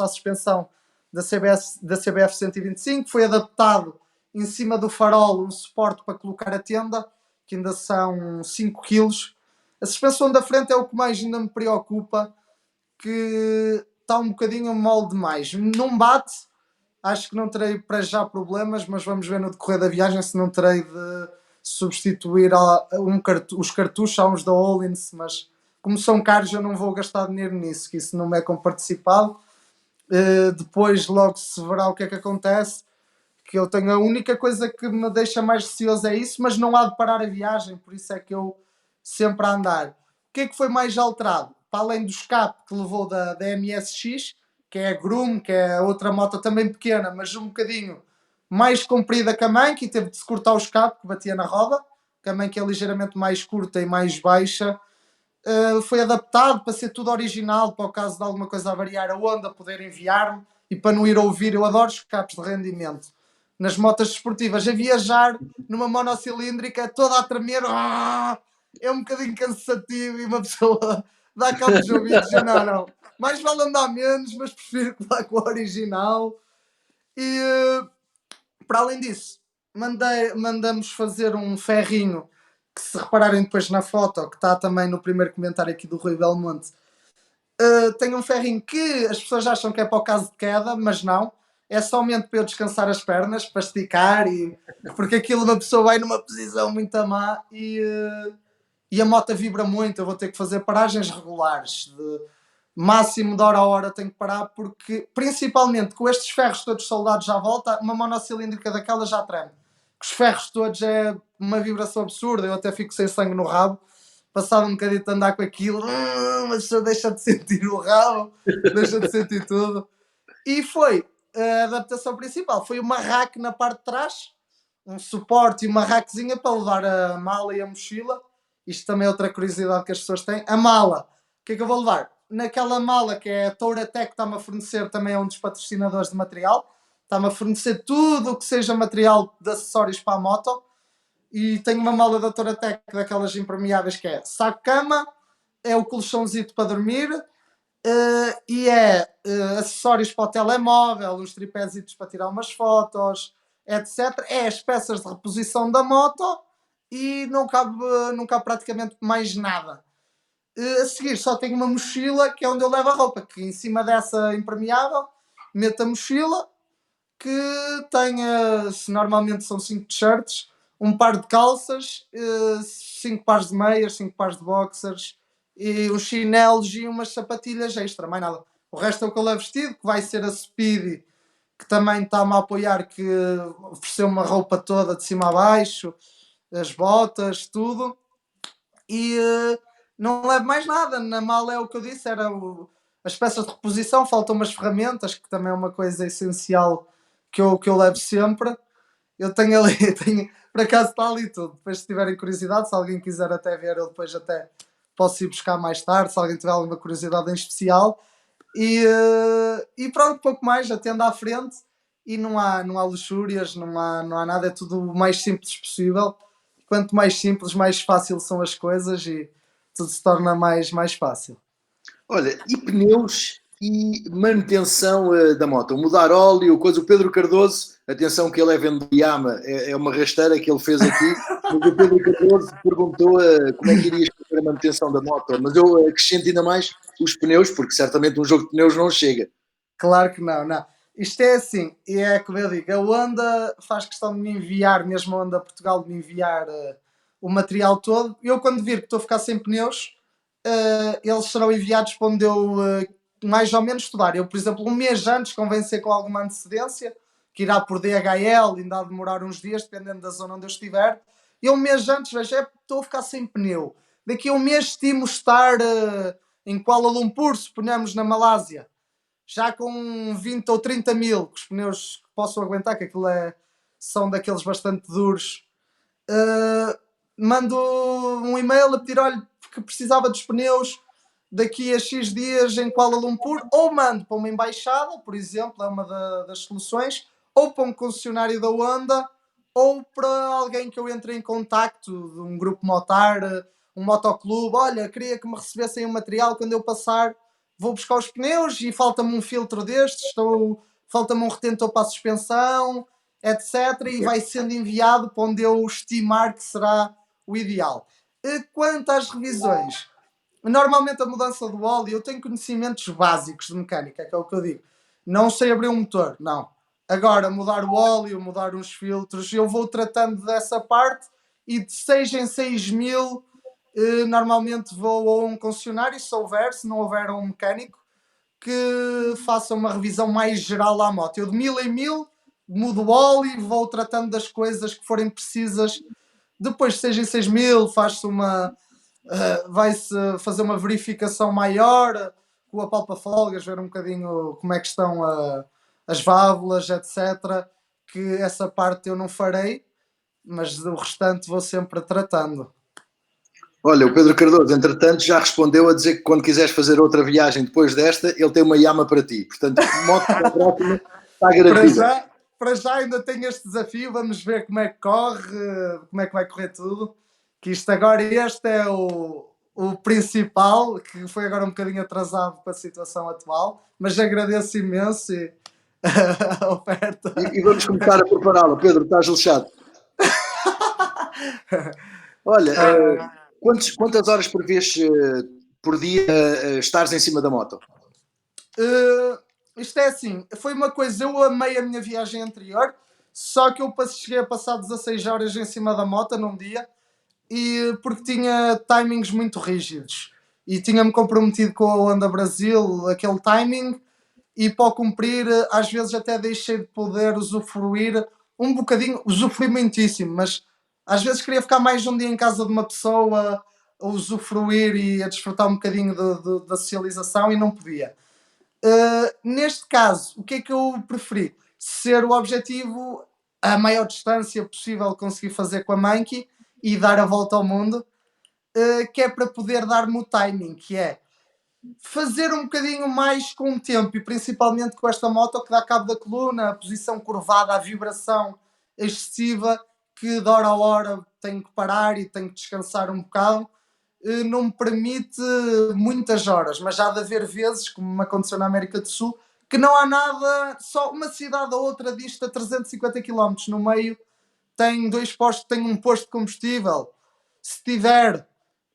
a suspensão da CBF 125, foi adaptado em cima do farol um suporte para colocar a tenda, que ainda são 5 kg. A suspensão da frente é o que mais ainda me preocupa, que está um bocadinho mole demais. Não bate, acho que não terei para já problemas, mas vamos ver no decorrer da viagem se não terei de substituir os cartuchos a uns da Hollins, mas como são caros eu não vou gastar dinheiro nisso, que isso não é comparticipado. Depois logo se verá o que é que acontece, que eu tenho a única coisa que me deixa mais receoso é isso, mas não há de parar a viagem, por isso é que eu sempre a andar. O que é que foi mais alterado? Para além do escape que levou da MSX, que é a Groom, que é outra moto também pequena, mas um bocadinho mais comprida que a Mank, e teve de se cortar o escape que batia na roda, que a Mank é ligeiramente mais curta e mais baixa. Foi adaptado para ser tudo original, para o caso de alguma coisa a variar, a Honda poder enviar-me, e para não ir ouvir, eu adoro escapes de rendimento. Nas motas desportivas, a viajar numa monocilíndrica, toda a tremer, é um bocadinho cansativo e uma pessoa dá cabo dos ouvidos e não. Mais vale andar menos, mas prefiro que vá com o original. E para além disso, mandamos fazer um ferrinho que, se repararem depois na foto, que está também no primeiro comentário aqui do Rui Belmonte, tem um ferrinho que as pessoas acham que é para o caso de queda, mas não. é somente para eu descansar as pernas, para esticar, porque aquilo uma pessoa vai numa posição muito má e a moto vibra muito. Eu vou ter que fazer paragens regulares, de máximo de hora a hora tenho que parar, porque principalmente com estes ferros todos soldados à volta, uma monocilíndrica daquela já treme. Os ferros todos é uma vibração absurda, eu até fico sem sangue no rabo. Passado um bocadinho de andar com aquilo, mas só deixa de sentir o rabo, deixa de sentir tudo. E foi a adaptação principal, foi uma rack na parte de trás, um suporte e uma rackzinha para levar a mala e a mochila. Isto também é outra curiosidade que as pessoas têm. A mala, o que é que eu vou levar? Naquela mala que é a Touratec, que está-me a fornecer, também é um dos patrocinadores de material, está-me a fornecer tudo o que seja material de acessórios para a moto. E tenho uma mala da Touratec daquelas impermeáveis que é saco-cama, é o colchãozito para dormir, e é acessórios para o telemóvel, uns tripézitos para tirar umas fotos, etc. É as peças de reposição da moto e não cabe praticamente mais nada. A seguir só tenho uma mochila que é onde eu levo a roupa, que em cima dessa impermeável meto a mochila, que tenha, se normalmente são 5 t-shirts, um par de calças, 5 pares de meias, 5 pares de boxers, e uns chinelos e umas sapatilhas extra, mais nada. O resto é o que eu levo vestido, que vai ser a Speedy, que também está-me a apoiar, que ofereceu uma roupa toda de cima a baixo, as botas, tudo. E não levo mais nada. Na mala é o que eu disse, as peças de reposição, faltam umas ferramentas, que também é uma coisa essencial que eu levo sempre. Eu tenho ali, por acaso está ali tudo. Depois, se tiverem curiosidade, se alguém quiser até ver, eu depois até posso ir buscar mais tarde, se alguém tiver alguma curiosidade em especial. E pronto, pouco mais, atendo à frente e não há luxúrias, não há nada, é tudo o mais simples possível. Quanto mais simples, mais fácil são as coisas e tudo se torna mais fácil. Olha, e pneus e manutenção da moto, mudar óleo, coisa. O Pedro Cardoso, atenção que ele é vendedor de Yama, é uma rasteira que ele fez aqui, mas o Pedro Cardoso perguntou como é que irias fazer a manutenção da moto, mas eu acrescento ainda mais os pneus, porque certamente um jogo de pneus não chega. Claro que não. Isto é assim, e é como eu digo, a Honda faz questão de me enviar, mesmo a Honda Portugal, de me enviar o material todo. Eu, quando vir que estou a ficar sem pneus, eles serão enviados para onde eu mais ou menos estudar. Eu, por exemplo, um mês antes, convém ser com alguma antecedência, que irá por DHL, ainda há de demorar uns dias, dependendo da zona onde eu estiver. E um mês antes, veja, estou a ficar sem pneu. Daqui a um mês estimo estar em Kuala Lumpur, se ponhamos na Malásia, já com 20 ou 30 mil, que os pneus que possam aguentar, que aquilo são daqueles bastante duros. Mando um e-mail a pedir, olha, que precisava dos pneus daqui a X dias em Kuala Lumpur, ou mando para uma embaixada, por exemplo, é uma das soluções, ou para um concessionário da Honda, ou para alguém que eu entre em contacto, de um grupo motar, um motoclube. Olha, queria que me recebessem o material quando eu passar, vou buscar os pneus e falta-me um filtro destes, falta-me um retentor para a suspensão, etc. E vai sendo enviado para onde eu estimar que será o ideal. Quanto às revisões, normalmente a mudança do óleo, eu tenho conhecimentos básicos de mecânica, que é o que eu digo. Não sei abrir um motor, não. Agora, mudar o óleo, mudar uns filtros, eu vou tratando dessa parte e de 6 em 6 mil, normalmente vou a um concessionário, se houver, se não houver um mecânico, que faça uma revisão mais geral à moto. Eu de 1000 em 1000 mudo o óleo e vou tratando das coisas que forem precisas. Depois de 6 em 6 mil faz-se vai-se fazer uma verificação maior com a palpa-folgas, ver um bocadinho como é que estão as válvulas, etc. Que essa parte eu não farei, mas o restante vou sempre tratando. Olha, o Pedro Cardoso, entretanto, já respondeu a dizer que quando quiseres fazer outra viagem depois desta, ele tem uma Yama para ti. Portanto, moto para próxima está garantida. Para já ainda tenho este desafio, vamos ver como é que corre, como é que vai correr tudo. Que isto agora, este é o principal, que foi agora um bocadinho atrasado com a situação atual, mas agradeço imenso a oferta. E vamos começar a prepará-la. Pedro, estás lixado. Olha, quantas horas por vez por dia estares em cima da moto? isto é assim, foi uma coisa, eu amei a minha viagem anterior, só que eu cheguei a passar 16 horas em cima da moto num dia, e porque tinha timings muito rígidos. E tinha-me comprometido com a Honda Brasil, aquele timing, e para o cumprir, às vezes até deixei de poder usufruir um bocadinho, usufruir muitíssimo, mas às vezes queria ficar mais um dia em casa de uma pessoa, a usufruir e a desfrutar um bocadinho da socialização e não podia. Neste caso, o que é que eu preferi? Ser o objetivo a maior distância possível conseguir fazer com a Monkey e dar a volta ao mundo, que é para poder dar-me o timing, que é fazer um bocadinho mais com o tempo e principalmente com esta moto que dá cabo da coluna, a posição curvada, a vibração excessiva, que de hora a hora tenho que parar e tenho que descansar um bocado, não me permite muitas horas, mas há de haver vezes, como me aconteceu na América do Sul, que não há nada, só uma cidade ou outra dista 350 km no meio, tem dois postos, tem um posto de combustível, se tiver,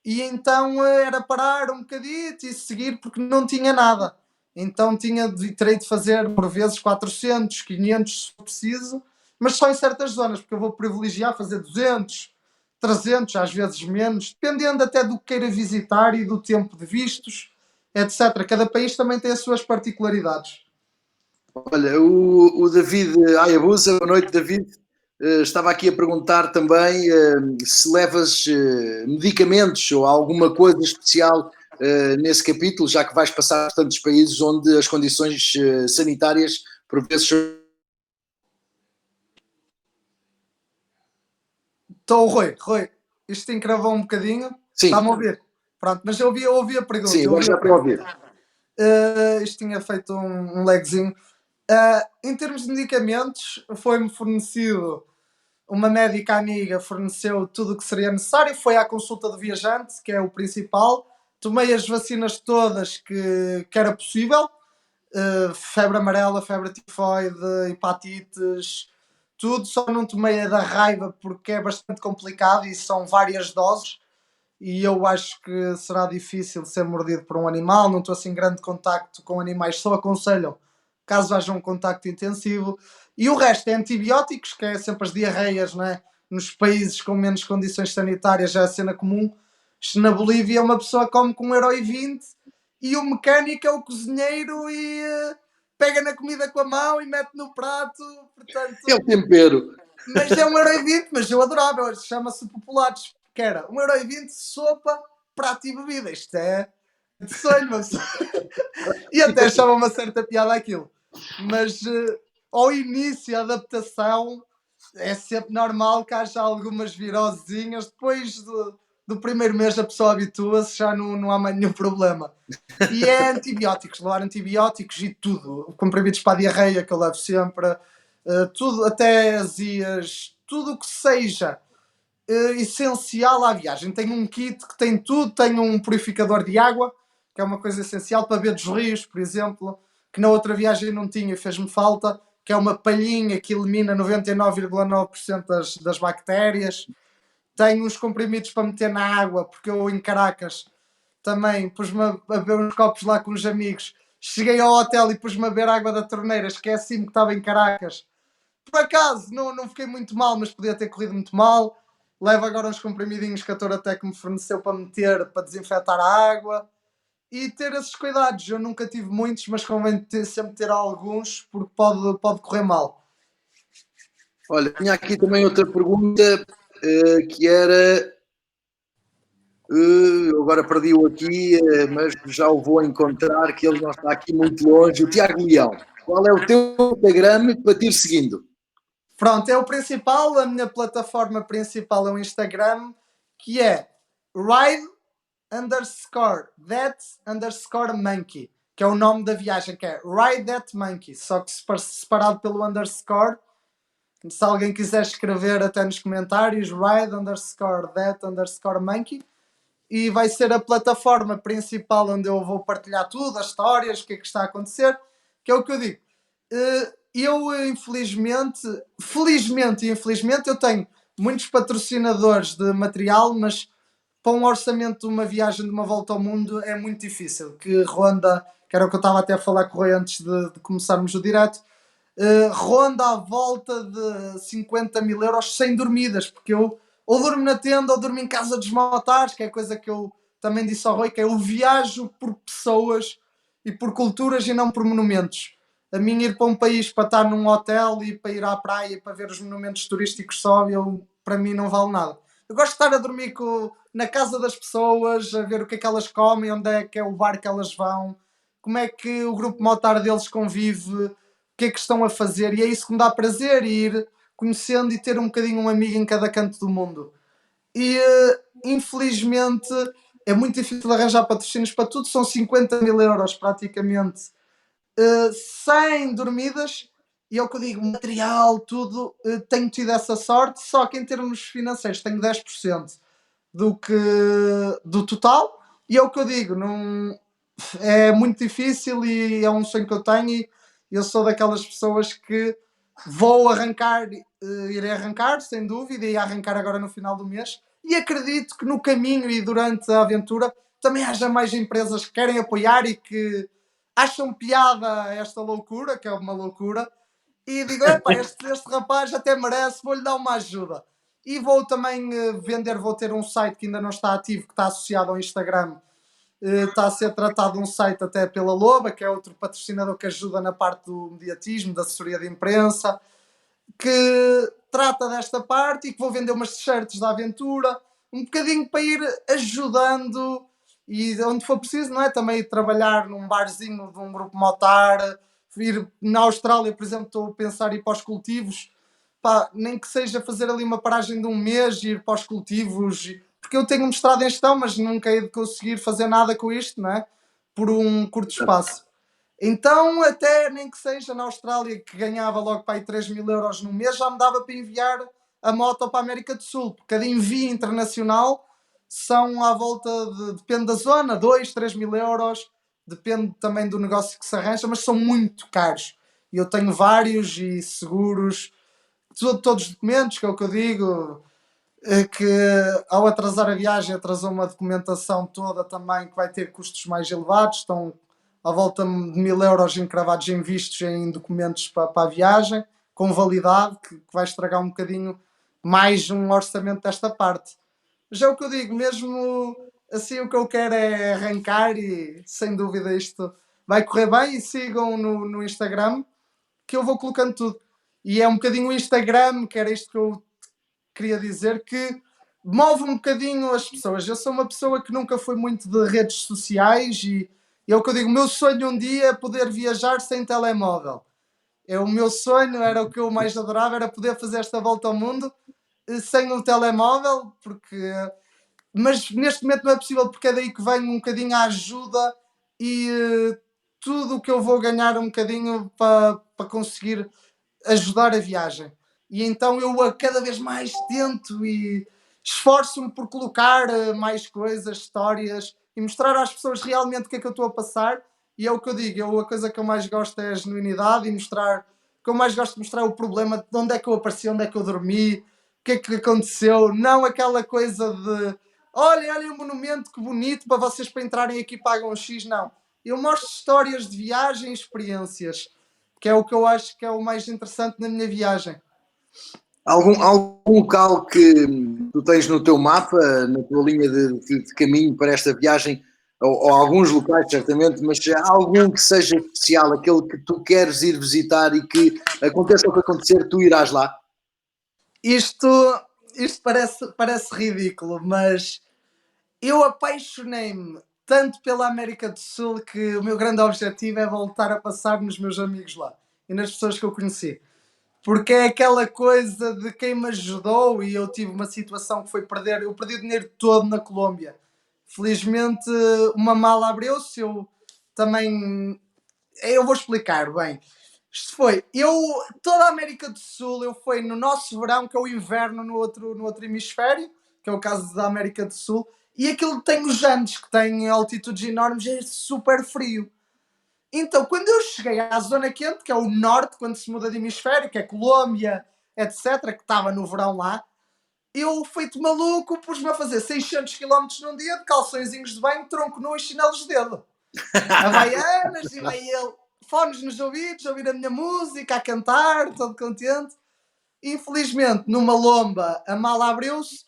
e então era parar um bocadito e seguir porque não tinha nada. Então terei de fazer por vezes 400, 500 se preciso, mas só em certas zonas, porque eu vou privilegiar fazer 200, 300, às vezes menos, dependendo até do que queira visitar e do tempo de vistos, etc. Cada país também tem as suas particularidades. Olha, o David Ayabusa, boa noite, David. Estava aqui a perguntar também se levas medicamentos ou alguma coisa especial nesse capítulo, já que vais passar por tantos países onde as condições sanitárias por vezes. Estou, Rui, isto encravou um bocadinho. Sim, Está-me a ouvir? Pronto, mas eu ouvi a pergunta. sim, Eu agora ouvi já a estou a pergunta. ouvir. Isto tinha feito um lagzinho. Em termos de medicamentos, foi-me fornecido, uma médica amiga forneceu tudo o que seria necessário, foi à consulta do viajante, que é o principal. Tomei as vacinas todas que era possível, febre amarela, febre tifoide, hepatites, tudo, só não tomei a da raiva porque é bastante complicado e são várias doses e eu acho que será difícil ser mordido por um animal, não estou assim em grande contacto com animais, só aconselham caso haja um contacto intensivo. E o resto é antibióticos, que é sempre as diarreias, não é? Nos países com menos condições sanitárias já é a cena comum. Isto na Bolívia uma pessoa come com 1,20€ e o mecânico é o cozinheiro e pega na comida com a mão e mete no prato, É portanto, o tempero. mas é 1,20€, mas eu adorava, chama-se populares, que era 1,20€, sopa, prato e bebida. Isto é de sonho, mas... E E até como, achava uma certa piada aquilo. Mas ao início, a adaptação é sempre normal que haja algumas virosezinhas. Depois do primeiro mês a pessoa habitua-se, já não há mais nenhum problema. E é antibióticos, levar antibióticos e tudo. Comprimidos para a diarreia que eu levo sempre, tudo, até azias, tudo o que seja essencial à viagem. Tenho um kit que tem tudo, tenho um purificador de água, que é uma coisa essencial para beber dos rios, por exemplo, que na outra viagem não tinha e fez-me falta, que é uma palhinha que elimina 99,9% das bactérias. Tenho uns comprimidos para meter na água, porque eu em Caracas também pus-me a beber uns copos lá com os amigos. Cheguei ao hotel e pus-me a beber água da torneira, esqueci-me que estava em Caracas. Por acaso, não fiquei muito mal, mas podia ter corrido muito mal. Levo agora uns comprimidinhos que a Toratec me forneceu para meter, para desinfetar a água. E ter esses cuidados. Eu nunca tive muitos, mas convém sempre ter alguns, porque pode correr mal. olha, tinha aqui também outra pergunta que era. Agora perdi-o aqui, mas já o vou encontrar, que ele não está aqui muito longe. O Tiago Leão, qual é o teu Instagram para te ir seguindo? Pronto, é o principal. A minha plataforma principal é o Instagram, que é ride underscore that underscore monkey, que é o nome da viagem, que é Ride That Monkey, só que separado pelo underscore. Se alguém quiser escrever até nos comentários, ride underscore that underscore monkey, e vai ser a plataforma principal onde eu vou partilhar tudo, as histórias, o que é que está a acontecer, que é o que eu digo. Eu, felizmente e infelizmente, eu tenho muitos patrocinadores de material, mas para um orçamento de uma viagem de uma volta ao mundo é muito difícil, que ronda, que era o que eu estava até a falar com o Rui antes de começarmos o direto, ronda à volta de 50 mil euros sem dormidas, porque eu ou durmo na tenda ou durmo em casa dos motares, que é coisa que eu também disse ao Rui, que é eu viajo por pessoas e por culturas e não por monumentos. A mim ir para um país para estar num hotel e para ir à praia para ver os monumentos turísticos só, para mim não vale nada. Eu gosto de estar a dormir na casa das pessoas, a ver o que é que elas comem, onde é que é o bar que elas vão, como é que o grupo motar deles convive, o que é que estão a fazer, e é isso que me dá prazer, ir conhecendo e ter um bocadinho um amigo em cada canto do mundo. E infelizmente é muito difícil arranjar patrocínios para tudo, são 50 mil euros praticamente, sem dormidas, e é o que eu digo, material, tudo, tenho tido essa sorte, só que em termos financeiros tenho 10% do total, e é o que eu digo, não, é muito difícil e é um sonho que eu tenho, e eu sou daquelas pessoas que vou arrancar, irei arrancar, sem dúvida, e arrancar agora no final do mês, e acredito que no caminho e durante a aventura também haja mais empresas que querem apoiar e que acham piada esta loucura, que é uma loucura, e digo, epá, este rapaz até merece, vou-lhe dar uma ajuda. E vou também vender, vou ter um site que ainda não está ativo, que está associado ao Instagram, está a ser tratado um site até pela Loba, que é outro patrocinador que ajuda na parte do mediatismo, da assessoria de imprensa, que trata desta parte e que vou vender umas t-shirts da aventura, um bocadinho para ir ajudando e onde for preciso, não é? Também ir trabalhar num barzinho de um grupo motar, ir na Austrália, por exemplo, estou a pensar em ir para os cultivos, pá, nem que seja fazer ali uma paragem de um mês, ir para os cultivos, porque eu tenho mestrado em gestão, mas nunca hei de conseguir fazer nada com isto, não é? Por um curto espaço. Então, até nem que seja na Austrália, que ganhava logo para aí 3 mil euros no mês, já me dava para enviar a moto para a América do Sul, porque cada envio internacional são à volta depende da zona, 2 3 mil euros, depende também do negócio que se arranja, mas são muito caros. E eu tenho vários e seguros, todos os documentos, que é o que eu digo, que ao atrasar a viagem atrasou uma documentação toda também que vai ter custos mais elevados, estão à volta de 1000 euros encravados em vistos em documentos para a viagem, com validade, que vai estragar um bocadinho mais um orçamento desta parte. Já o que eu digo, mesmo assim o que eu quero é arrancar e sem dúvida isto vai correr bem, e sigam no Instagram que eu vou colocando tudo. E é um bocadinho o Instagram, que era isto que eu queria dizer, que move um bocadinho as pessoas. Eu sou uma pessoa que nunca foi muito de redes sociais e é o que eu digo, o meu sonho um dia é poder viajar sem telemóvel. É o meu sonho, era o que eu mais adorava, era poder fazer esta volta ao mundo sem o telemóvel, porque mas neste momento não é possível, porque é daí que vem um bocadinho a ajuda e tudo o que eu vou ganhar um bocadinho para conseguir ajudar a viagem. E então eu a cada vez mais tento e esforço-me por colocar mais coisas, histórias e mostrar às pessoas realmente o que é que eu estou a passar. E é o que eu digo, a coisa que eu mais gosto é a genuinidade e mostrar, o que eu mais gosto de mostrar é o problema de onde é que eu apareci, onde é que eu dormi, o que é que aconteceu, não aquela coisa de olhem o monumento, que bonito, para vocês para entrarem aqui pagam um X, não. Eu mostro histórias de viagem e experiências, que é o que eu acho que é o mais interessante na minha viagem. Algum local que tu tens no teu mapa, na tua linha de caminho para esta viagem, ou alguns locais certamente, mas há algum que seja especial, aquele que tu queres ir visitar e que aconteça o que acontecer, tu irás lá? Isto, isto parece ridículo, mas eu apaixonei-me tanto pela América do Sul que o meu grande objetivo é voltar a passar nos meus amigos lá e nas pessoas que eu conheci. Porque é aquela coisa de quem me ajudou e eu tive uma situação que foi perder, eu perdi o dinheiro todo na Colômbia. Felizmente uma mala abriu-se, eu também, eu vou explicar bem. Isto foi, toda a América do Sul, eu fui no nosso verão, que é o inverno no outro hemisfério, que é o caso da América do Sul, e aquilo tem os Andes, que tem altitudes enormes, é super frio. Então, quando eu cheguei à zona quente, que é o norte, quando se muda de hemisfério, que é Colômbia, etc., que estava no verão lá, eu, feito maluco, pus-me a fazer 600 km num dia de calçõezinhos de banho, tronco nu e chinelos de dedo. Havaianas e vai ele, fones nos ouvidos, a ouvir a minha música, a cantar, todo contente. Infelizmente, numa lomba, a mala abriu-se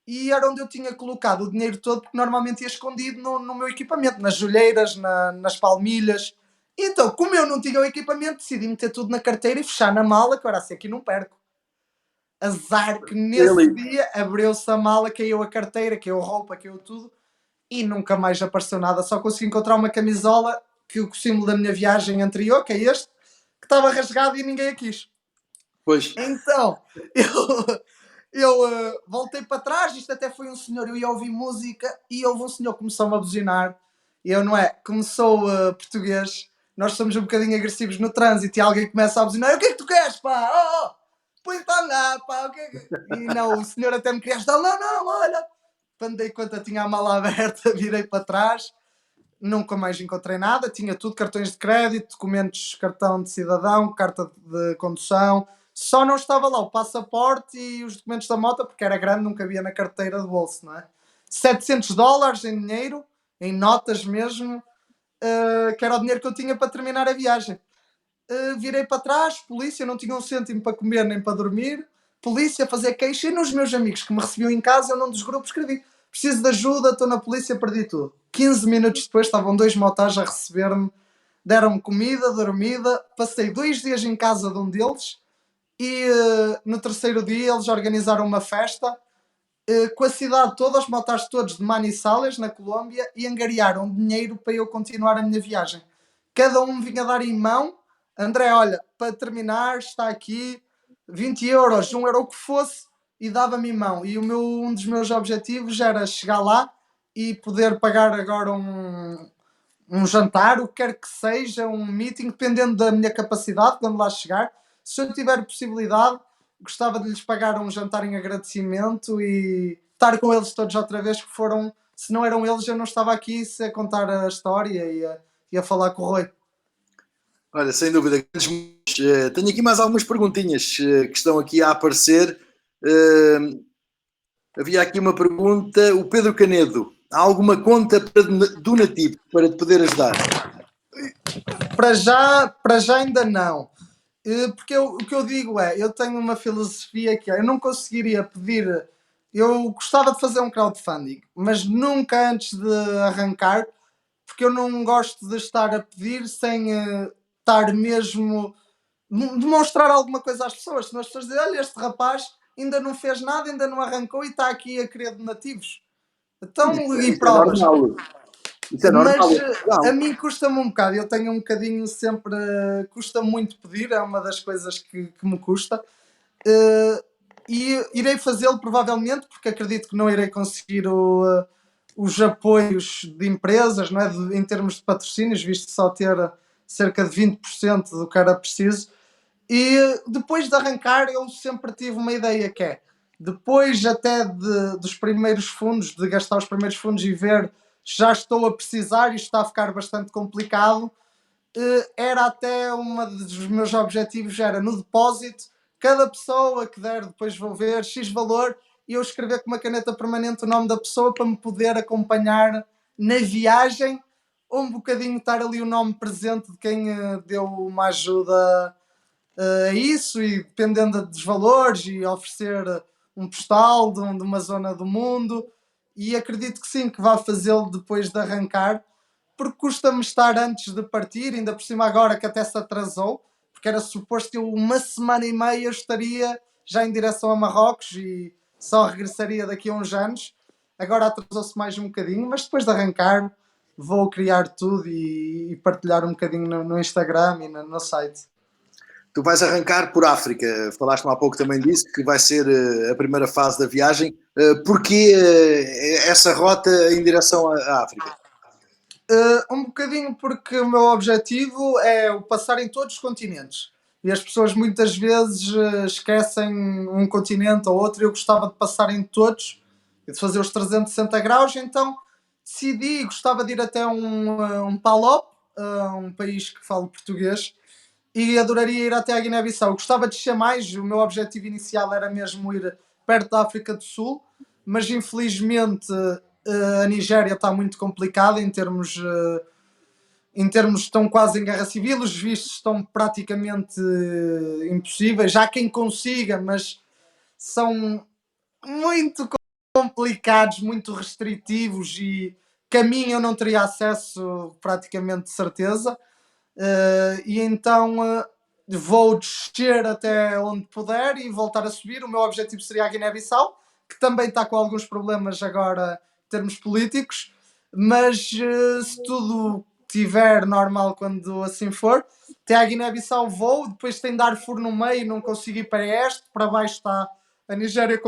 e era onde eu tinha colocado o dinheiro todo, porque normalmente ia escondido no meu equipamento, nas joelheiras, nas palmilhas. Então, como eu não tinha o equipamento, decidi meter tudo na carteira e fechar na mala, que eu era assim, aqui não perco. Azar que nesse Ele, dia abriu-se a mala, caiu a carteira, caiu a roupa, caiu tudo e nunca mais apareceu nada. Só consegui encontrar uma camisola que o símbolo da minha viagem anterior, que é este, que estava rasgado e ninguém a quis. pois, Então, eu voltei para trás, isto até foi um senhor, eu ia ouvir música e houve um senhor que começou-me a buzinar, e eu não é, começou português, nós somos um bocadinho agressivos no trânsito e alguém começa a buzinar, o que é que tu queres, pá? Oh, oh, põe-te a andar, pá, o que é que... E não, o senhor até me queria ajudar, não, não, olha. Quando dei conta tinha a mala aberta, virei para trás, nunca mais encontrei nada, tinha tudo, cartões de crédito, documentos, cartão de cidadão, carta de condução, só não estava lá o passaporte e os documentos da moto, porque era grande, não cabia na carteira de bolso, não é? $700 em dinheiro, em notas mesmo, que era o dinheiro que eu tinha para terminar a viagem. Virei para trás, polícia, não tinha um cêntimo para comer nem para dormir, polícia, fazer queixa, e nos meus amigos que me recebiam em casa, eu num dos grupos escrevi, preciso de ajuda, estou na polícia, perdi tudo. 15 minutos depois estavam 2 motares a receber-me, deram-me comida, dormida, passei 2 dias em casa de um deles e no terceiro dia eles organizaram uma festa com a cidade toda, os motares todos de Manizales, na Colômbia, e angariaram dinheiro para eu continuar a minha viagem. Cada um vinha dar em mão. André, olha, para terminar, está aqui 20 euros, 1 euro o que fosse, e dava-me em mão. E um dos meus objetivos era chegar lá e poder pagar agora um jantar, o que quer que seja, um meeting, dependendo da minha capacidade, quando lá chegar. Se eu tiver possibilidade, gostava de lhes pagar um jantar em agradecimento e estar com eles todos outra vez, que foram, se não eram eles, eu não estava aqui a contar a história e a falar com o Rui. olha, sem dúvida. Tenho aqui mais algumas perguntinhas que estão aqui a aparecer. Havia aqui uma pergunta. O Pedro Canedo, há alguma conta donativo para te poder ajudar? Para já ainda não. Porque o que eu digo é, eu tenho uma filosofia que é, eu não conseguiria pedir, eu gostava de fazer um crowdfunding, mas nunca antes de arrancar, porque eu não gosto de estar a pedir sem estar mesmo, demonstrar alguma coisa às pessoas, senão as pessoas dizem, olha, este rapaz ainda não fez nada, ainda não arrancou e está aqui a querer donativos. Então, e Isso é provas. normal. Isso é Mas normal. a mim custa-me um bocado, eu tenho um bocadinho sempre, custa muito pedir, é uma das coisas que me custa. E irei fazê-lo provavelmente, porque acredito que não irei conseguir os apoios de empresas, não é? Em termos de patrocínios, visto só ter cerca de 20% do que era preciso. E depois de arrancar, eu sempre tive uma ideia que é, depois até dos primeiros fundos, de gastar os primeiros fundos e ver já estou a precisar e está a ficar bastante complicado, era até um dos meus objetivos, era no depósito, cada pessoa que der, depois vou ver, X valor, e eu escrever com uma caneta permanente o nome da pessoa para me poder acompanhar na viagem, ou um bocadinho estar ali o nome presente de quem deu uma ajuda a isso, e dependendo dos valores, e oferecer um postal de uma zona do mundo, e acredito que sim, que vá fazê-lo depois de arrancar, porque custa-me estar antes de partir, ainda por cima agora que até se atrasou, porque era suposto eu uma semana e meia estaria já em direção a Marrocos e só regressaria daqui a uns anos. Agora atrasou-se mais um bocadinho, mas depois de arrancar vou criar tudo e partilhar um bocadinho no Instagram e no site. Tu vais arrancar por África. Falaste-me há pouco também disso, que vai ser a primeira fase da viagem. Porquê essa rota em direção à África? Um bocadinho porque o meu objetivo é o passar em todos os continentes. E as pessoas muitas vezes esquecem um continente ou outro. Eu gostava de passar em todos e de fazer os 360 graus. Então decidi, gostava de ir até um PALOP, um país que fala português, e adoraria ir até a Guiné-Bissau. Gostava de descer mais. O meu objetivo inicial era mesmo ir perto da África do Sul, mas infelizmente a Nigéria está muito complicada em termos estão quase em guerra civil, os vistos estão praticamente impossíveis. Já quem consiga, mas são muito complicados, muito restritivos e caminho eu não teria acesso praticamente de certeza. E então vou descer até onde puder e voltar a subir. O meu objetivo seria a Guiné-Bissau, que também está com alguns problemas agora em termos políticos, mas se tudo estiver normal quando assim for, até a Guiné-Bissau vou, depois tem Darfur no meio, não consigo ir para este, para baixo está a Nigéria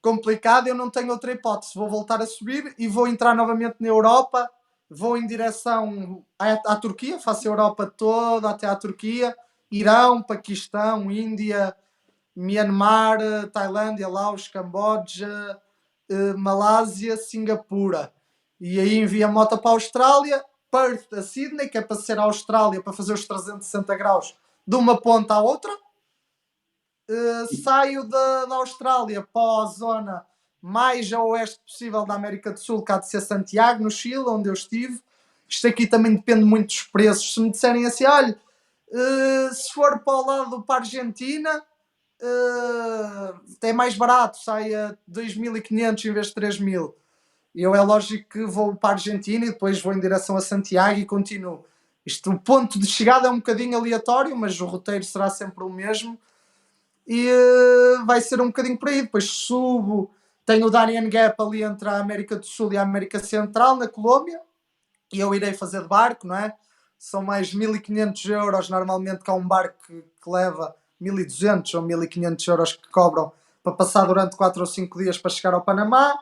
complicado, eu não tenho outra hipótese, vou voltar a subir e vou entrar novamente na Europa, vou em direção à Turquia, faço a Europa toda até à Turquia, Irão, Paquistão, Índia, Myanmar, Tailândia, Laos, Camboja, Malásia, Singapura. E aí envio a moto para a Austrália, Perth a Sydney, que é para ser a Austrália, para fazer os 360 graus de uma ponta à outra. Saio da Austrália para a zona mais a oeste possível da América do Sul, que há de ser Santiago, no Chile, onde eu estive. Isto aqui também depende muito dos preços. Se me disserem assim, olha, se for para o lado para a Argentina, é mais barato, sai a 2.500 em vez de 3.000. E eu é lógico que vou para a Argentina e depois vou em direção a Santiago e continuo. Isto, o ponto de chegada é um bocadinho aleatório, mas o roteiro será sempre o mesmo. E vai ser um bocadinho por aí. Depois subo, tenho o Darien Gap ali entre a América do Sul e a América Central, na Colômbia, e eu irei fazer de barco, não é? São mais 1.500 euros, normalmente que há um barco que leva 1.200 ou 1.500 euros que cobram para passar durante 4 ou 5 dias para chegar ao Panamá.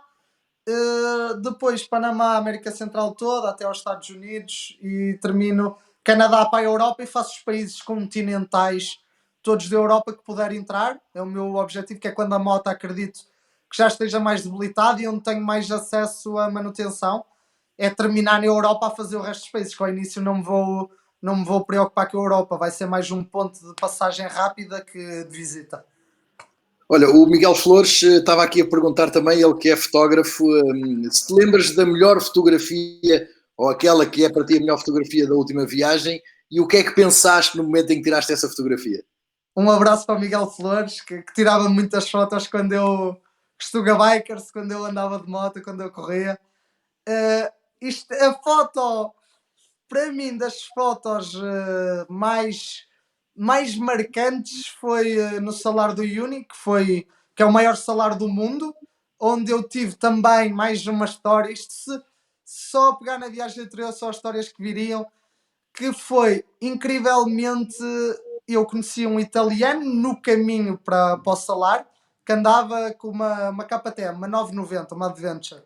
Depois Panamá, América Central toda, até aos Estados Unidos, e termino Canadá para a Europa e faço os países continentais todos da Europa que puder entrar. É o meu objetivo, que é quando a moto acredito que já esteja mais debilitada e onde tenho mais acesso à manutenção, é terminar na Europa a fazer o resto dos países, que ao início não me vou preocupar com a Europa, vai ser mais um ponto de passagem rápida que de visita. Olha, o Miguel Flores estava aqui a perguntar também, ele que é fotógrafo, se te lembras da melhor fotografia ou aquela que é para ti a melhor fotografia da última viagem e o que é que pensaste no momento em que tiraste essa fotografia? Um abraço para o Miguel Flores, que tirava muitas fotos quando eu Stuga Bikers, quando eu andava de moto, quando eu corria. A foto, para mim, das fotos mais marcantes foi no salário do Uni, que é o maior salário do mundo, onde eu tive também mais uma história. Isto se só pegar na viagem anterior, só as histórias que viriam, que foi incrivelmente. Eu conheci um italiano no caminho para o salário, que andava com uma KTM, uma 990, uma Adventure.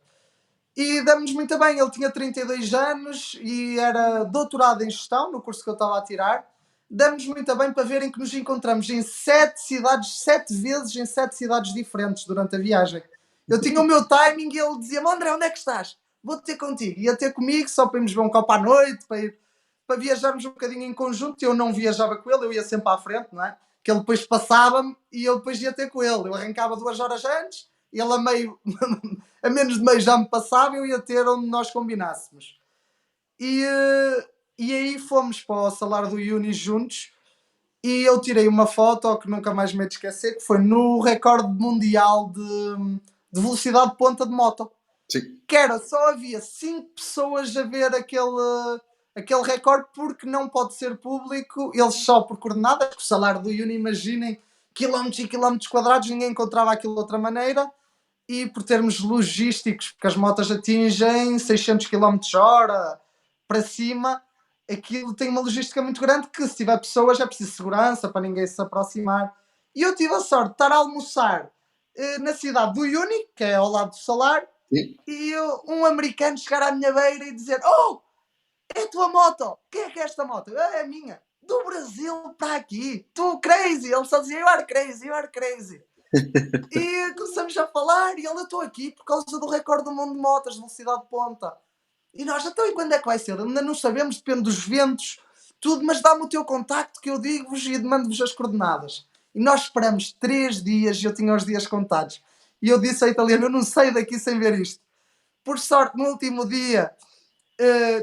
E damos muito bem, ele tinha 32 anos e era doutorado em gestão, no curso que eu estava a tirar. Damos muito bem para verem que nos encontramos em 7 cidades, 7 vezes em 7 cidades diferentes durante a viagem. Eu tinha o meu timing e ele dizia-me: André, onde é que estás? Vou ter contigo. Ia ter comigo só para irmos ver um copo à noite, para viajarmos um bocadinho em conjunto. Eu não viajava com ele, eu ia sempre à frente, não é? Que ele depois passava-me e eu depois ia ter com ele. Eu arrancava 2 horas antes, ele a meio, a menos de meio já me passava, eu ia ter onde nós combinássemos. E aí fomos para o salário do Uni juntos e eu tirei uma foto que nunca mais me hei de esquecer, que foi no recorde mundial de velocidade de ponta de moto. Sim. Que era, só havia 5 pessoas a ver aquele recorde porque não pode ser público, eles só por coordenadas, porque o salário do Uni, imaginem, quilómetros e quilómetros quadrados, ninguém encontrava aquilo de outra maneira, e por termos logísticos, porque as motas atingem 600 km hora para cima, aquilo tem uma logística muito grande que se tiver pessoas é preciso segurança para ninguém se aproximar. E eu tive a sorte de estar a almoçar na cidade do Uni, que é ao lado do salário, Sim. e um americano chegar à minha beira e dizer: Oh, é a tua moto! Quem é esta moto? É a minha. Do Brasil para aqui. Tu crazy. Ele só dizia: You are crazy, you are crazy. E começamos a falar e ele: Eu estou aqui por causa do recorde do mundo de motas, de velocidade de ponta. E nós: Então, e quando é que vai ser? Ainda não sabemos, depende dos ventos, tudo, mas dá-me o teu contacto que eu digo-vos e mando-vos as coordenadas. E nós esperamos 3 dias e eu tinha os dias contados. e eu disse ao italiano, eu não saio daqui sem ver isto. Por sorte, no último dia,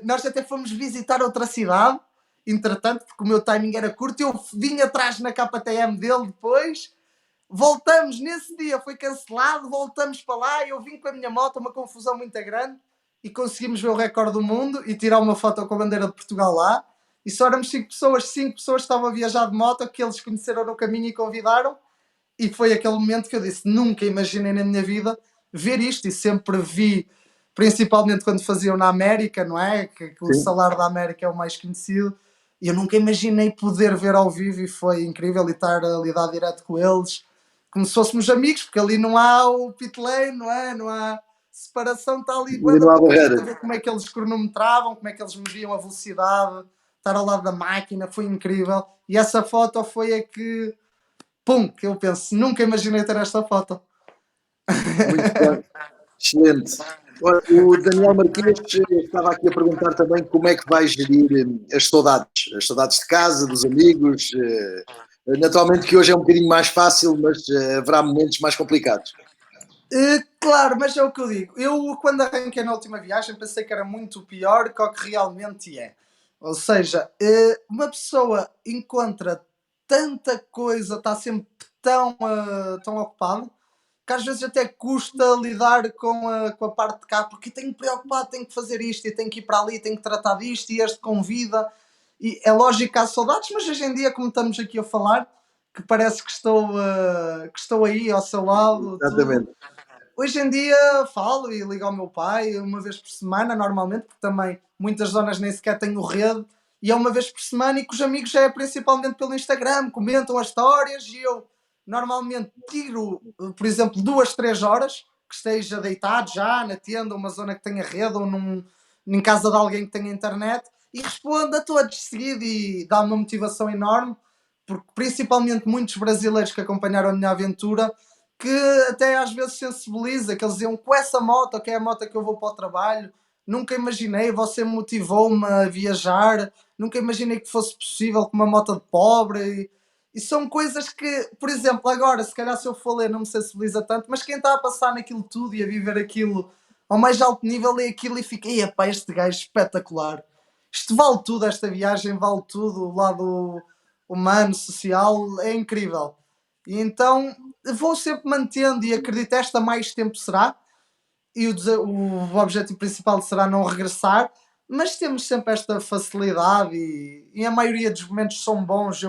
nós até fomos visitar outra cidade, entretanto, porque o meu timing era curto, eu vim atrás na KTM dele depois, voltamos, nesse dia foi cancelado, voltamos para lá, eu vim com a minha moto, uma confusão muito grande, e conseguimos ver o recorde do mundo e tirar uma foto com a bandeira de Portugal lá, e só éramos 5 pessoas estavam a viajar de moto, que eles conheceram no caminho e convidaram, e foi aquele momento que eu disse, nunca imaginei na minha vida ver isto, e sempre vi, principalmente quando faziam na América, não é? Que o Sim. Salar da América é o mais conhecido, e eu nunca imaginei poder ver ao vivo, e foi incrível, e estar a lidar direto com eles, como se fôssemos amigos, porque ali não há o pit lane, não é? Não há separação, está ali E bué da não há pouca gente barreira. a ver como é que eles cronometravam, como é que eles mediam a velocidade, estar ao lado da máquina, foi incrível, e essa foto foi a que pum, que eu penso, nunca imaginei ter esta foto. Muito bem. Excelente. Ora, o Daniel Martins estava aqui a perguntar também como é que vai gerir as saudades de casa, dos amigos. Naturalmente que hoje é um bocadinho mais fácil, mas haverá momentos mais complicados. Claro, mas é o que eu digo. Eu, quando arranquei na última viagem, pensei que era muito pior que o que realmente é. Ou seja, uma pessoa encontra tanta coisa, está sempre tão ocupado, que às vezes até custa lidar com a parte de cá, porque tenho preocupado, tenho que fazer isto, e tenho que ir para ali, tenho que tratar disto, e este convida. E é lógico que há saudades, mas hoje em dia, como estamos aqui a falar, que parece que estou aí ao seu lado, tudo. Exatamente. Hoje em dia falo e ligo ao meu pai uma vez por semana, normalmente, porque também muitas zonas nem sequer tenho rede, e é uma vez por semana, e com os amigos já é principalmente pelo Instagram, comentam as histórias, e eu normalmente tiro, por exemplo, 2, 3 horas, que esteja deitado já na tenda, uma zona que tenha rede, ou em casa de alguém que tenha internet, e respondo a todos de seguida, e dá uma motivação enorme, porque principalmente muitos brasileiros que acompanharam a minha aventura, que até às vezes sensibiliza, que eles diziam, com essa moto, que é a moto que eu vou para o trabalho, nunca imaginei, você motivou-me a viajar, nunca imaginei que fosse possível com uma moto de pobre, e são coisas que, por exemplo, agora, se calhar se eu for ler não me sensibiliza tanto, mas quem está a passar naquilo tudo e a viver aquilo ao mais alto nível lê aquilo e fica, epá, este gajo espetacular, isto vale tudo, esta viagem vale tudo, o lado humano, social, é incrível. E então vou sempre mantendo e acredito esta mais tempo será, e o objetivo principal será não regressar, mas temos sempre esta facilidade, e a maioria dos momentos são bons.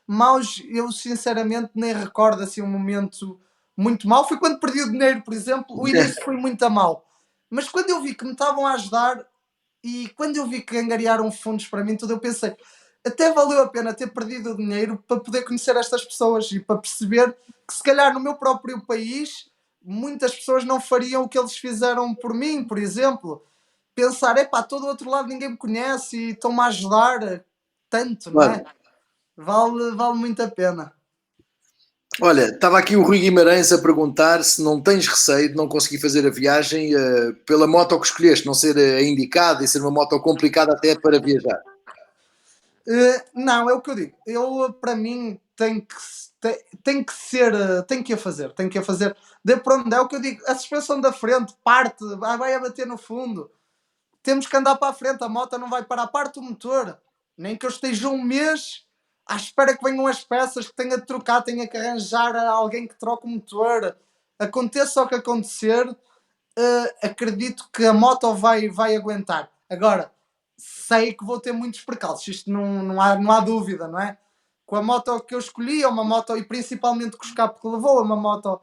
Maus, eu sinceramente nem recordo assim um momento muito mau. Foi quando perdi o dinheiro, por exemplo, o início foi muito a mal. Mas quando eu vi que me estavam a ajudar e quando eu vi que angariaram fundos para mim, tudo, eu pensei, até valeu a pena ter perdido o dinheiro para poder conhecer estas pessoas e para perceber que se calhar no meu próprio país muitas pessoas não fariam o que eles fizeram por mim, por exemplo. Pensar, epá, todo o outro lado ninguém me conhece e estão-me a ajudar tanto, não é? Claro. Vale muito a pena. Olha, estava aqui o Rui Guimarães a perguntar se não tens receio de não conseguir fazer a viagem pela moto que escolheste, não ser a indicada e ser uma moto complicada até para viajar. Não, é o que eu digo. Eu, para mim, tem que ser, tem que a fazer, tem que a fazer. De pronto, é o que eu digo. A suspensão da frente parte, vai a bater no fundo. Temos que andar para a frente, a moto não vai parar, parte o motor. Nem que eu esteja um mês à espera que venham as peças, que tenha de trocar, tenha que arranjar alguém que troque o motor. Aconteça o que acontecer, acredito que a moto vai aguentar. Agora, sei que vou ter muitos percalços, isto não há dúvida, não é? Com a moto que eu escolhi, é uma moto, e principalmente com o escape que levou, é uma moto.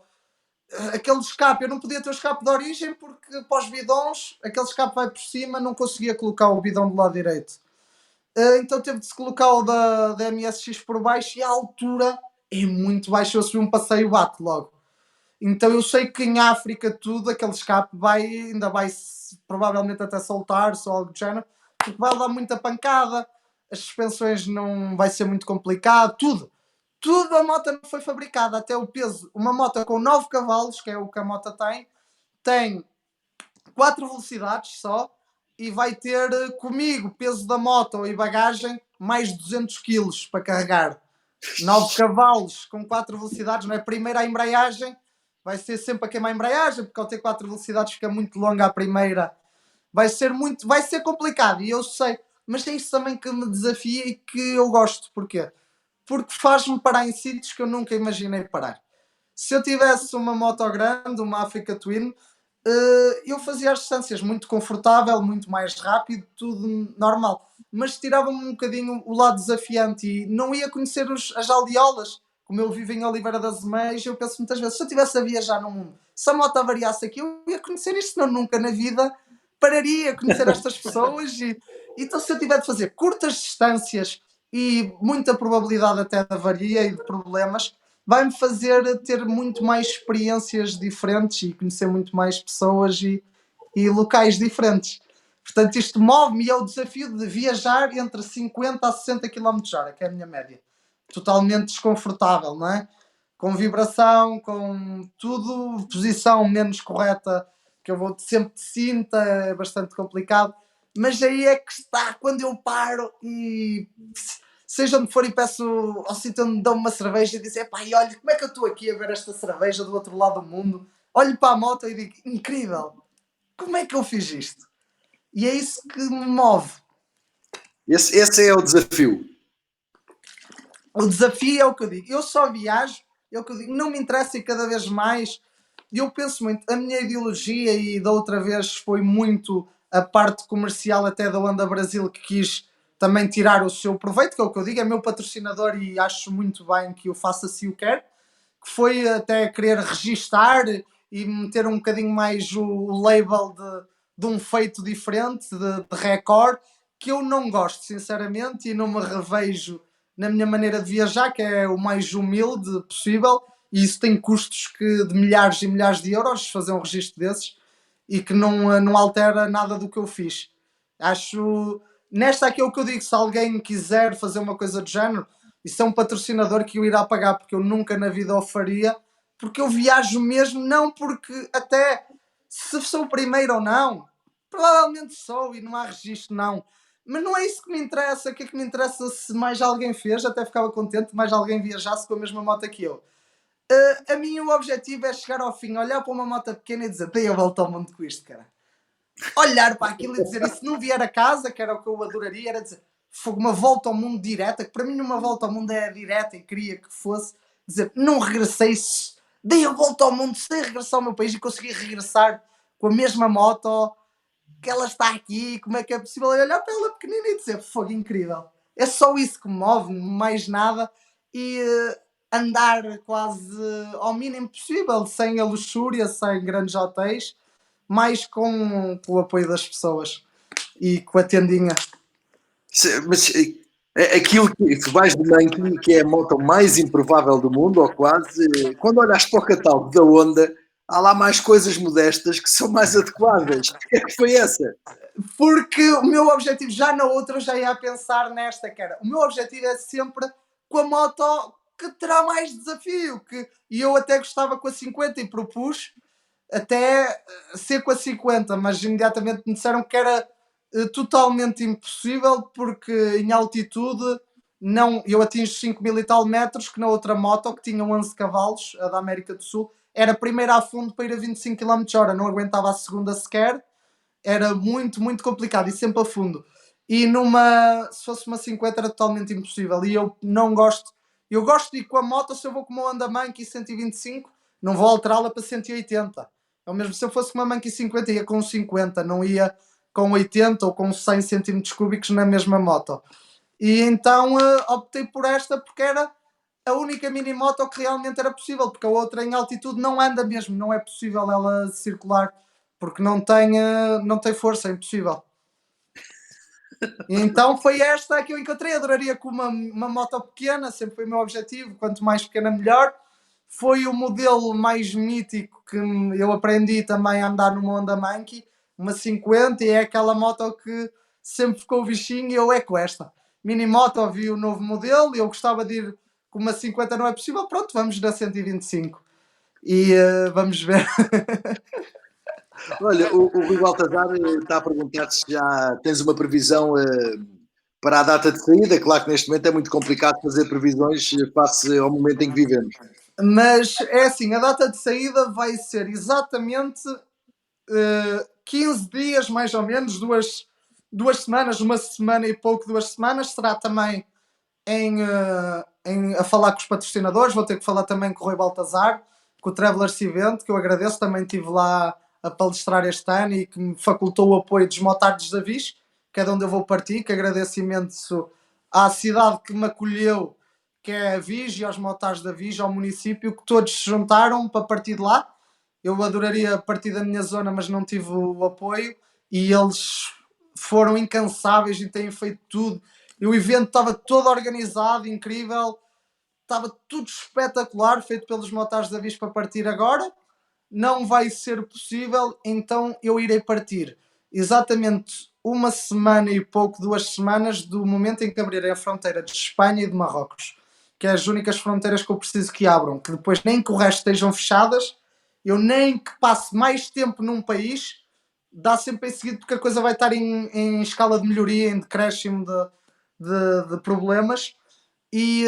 Aquele escape, eu não podia ter o escape de origem porque para os bidões, aquele escape vai por cima, não conseguia colocar o bidão do lado direito. Então teve de se colocar o da MSX por baixo, e a altura é muito baixa. Eu subi um passeio, bate logo. Então eu sei que em África tudo, aquele escape ainda vai provavelmente até soltar-se ou algo do género, porque vai dar muita pancada, as suspensões não vai ser muito complicado, tudo. Tudo a moto não foi fabricada, até o peso. Uma moto com 9 cavalos, que é o que a moto tem 4 velocidades só, e vai ter comigo, peso da moto e bagagem, mais 200 quilos para carregar. 9 cavalos com 4 velocidades, não é? Primeiro a embreagem, vai ser sempre a queimar a embreagem, porque ao ter 4 velocidades fica muito longa a primeira, vai ser complicado, e eu sei, mas é isso também que me desafia e que eu gosto. Porquê? Porque faz-me parar em sítios que eu nunca imaginei parar. Se eu tivesse uma moto grande, uma Africa Twin, eu fazia as distâncias muito confortável, muito mais rápido, tudo normal. Mas tirava-me um bocadinho o lado desafiante e não ia conhecer as aldeolas. Como eu vivo em Oliveira das Meias, eu penso muitas vezes, se eu estivesse a viajar no mundo, se a moto variasse aqui, eu ia conhecer isto, senão nunca na vida pararia a conhecer estas pessoas. Então, se eu tiver de fazer curtas distâncias e muita probabilidade até de avaria e de problemas, vai-me fazer ter muito mais experiências diferentes e conhecer muito mais pessoas e locais diferentes. Portanto, isto move-me e é o desafio de viajar entre 50 a 60 km/h, que é a minha média. Totalmente desconfortável, não é? Com vibração, com tudo, posição menos correta, que eu vou sempre de cinta, é bastante complicado. Mas aí é que está, quando eu paro e seja onde for e peço ao sítio onde me dão uma cerveja e dizem, pá, e olha, como é que eu estou aqui a ver esta cerveja do outro lado do mundo? Olho para a moto e digo, incrível, como é que eu fiz isto? E é isso que me move. Esse é o desafio. O desafio é o que eu digo. Eu só viajo, é o que eu digo, não me interessa e cada vez mais. Eu penso muito, a minha ideologia, e da outra vez foi muito a parte comercial até da Honda Brasil, que quis também tirar o seu proveito, que é o que eu digo, é meu patrocinador e acho muito bem que o faça se o quer, que foi até querer registar e meter um bocadinho mais o label de um feito diferente, de recorde, que eu não gosto, sinceramente, e não me revejo na minha maneira de viajar, que é o mais humilde possível, e isso tem custos de milhares e milhares de euros, fazer um registro desses, e que não altera nada do que eu fiz. Acho, nesta aqui é o que eu digo, se alguém quiser fazer uma coisa do género, isso é um patrocinador que eu irá pagar, porque eu nunca na vida o faria, porque eu viajo mesmo, não porque até se sou o primeiro ou não, provavelmente sou e não há registro, não. Mas não é isso que me interessa. O que é que me interessa se mais alguém fez? Até ficava contente, mais alguém viajasse com a mesma moto que eu. A mim o objetivo é chegar ao fim, olhar para uma moto pequena e dizer, dei a volta ao mundo com isto, cara. Olhar para aquilo e dizer, e se não vier a casa, que era o que eu adoraria, era dizer, foi uma volta ao mundo direta, que para mim uma volta ao mundo é direta e queria que fosse, dizer, não regressei, dei a volta ao mundo sem regressar ao meu país e consegui regressar com a mesma moto, que ela está aqui, como é que é possível? E olhar para ela pequenina e dizer, fogo, incrível. É só isso que me move, mais nada, e andar quase ao mínimo possível, sem a luxúria, sem grandes hotéis, mais com o apoio das pessoas e com a tendinha. Mas aquilo que tu vais de Monkey, que é a moto mais improvável do mundo, ou quase, quando olhas para o catálogo da Honda, há lá mais coisas modestas que são mais adequadas. O que é que foi essa? Porque o meu objetivo, já na outra, eu já ia a pensar nesta, cara. O meu objetivo é sempre com a moto que terá mais desafio. E eu até gostava com a 50 e propus até ser com a 50, mas imediatamente me disseram que era totalmente impossível, porque em altitude não, eu atingo 5 mil e tal metros, que na outra moto, que tinha 11 cavalos, a da América do Sul, era a primeira a fundo para ir a 25 km/h, não aguentava a segunda sequer, era muito, muito complicado e sempre a fundo. E se fosse uma 50 era totalmente impossível. E eu não gosto, eu gosto de ir com a moto, se eu vou com uma Honda Monkey 125, não vou alterá-la para 180. É o mesmo se eu fosse com uma Monkey 50, ia com 50, não ia com 80 ou com 100 cm3 na mesma moto. E então optei por esta porque era a única mini moto que realmente era possível, porque a outra em altitude não anda mesmo, não é possível ela circular, porque não tem força, é impossível. E então foi esta que eu encontrei, adoraria com uma moto pequena, sempre foi o meu objetivo, quanto mais pequena melhor. Foi o modelo mais mítico que eu aprendi também a andar numa Honda Monkey, uma 50, e é aquela moto que sempre ficou o bichinho, e eu é com esta. Mini moto, vi o novo modelo, e eu gostava de ir com uma 50, não é possível, pronto, vamos na 125. E vamos ver. Olha, o Rui Baltazar está a perguntar se já tens uma previsão para a data de saída. Claro que neste momento é muito complicado fazer previsões face ao momento em que vivemos. Mas é assim, a data de saída vai ser exatamente 15 dias, mais ou menos, duas semanas, uma semana e pouco, 2 semanas. Será também a falar com os patrocinadores. Vou ter que falar também com o Rui Baltazar, com o Travelers Event, que eu agradeço. Também estive lá a palestrar este ano e que me facultou o apoio dos Motards da Viz, que é de onde eu vou partir, que agradeço imenso à cidade que me acolheu, que é a Viz, e aos Motards da Viz, ao município, que todos se juntaram para partir de lá. Eu adoraria partir da minha zona, mas não tive o apoio, e eles foram incansáveis e têm feito tudo. E o evento estava todo organizado, incrível, estava tudo espetacular, feito pelos Motards da Viz para partir agora. Não vai ser possível, então eu irei partir exatamente uma semana e pouco, 2 semanas, do momento em que abrirem a fronteira de Espanha e de Marrocos, que é as únicas fronteiras que eu preciso que abram, que depois nem que o resto estejam fechadas, eu nem que passe mais tempo num país, dá sempre em seguida, porque a coisa vai estar em escala de melhoria, em decréscimo de problemas, e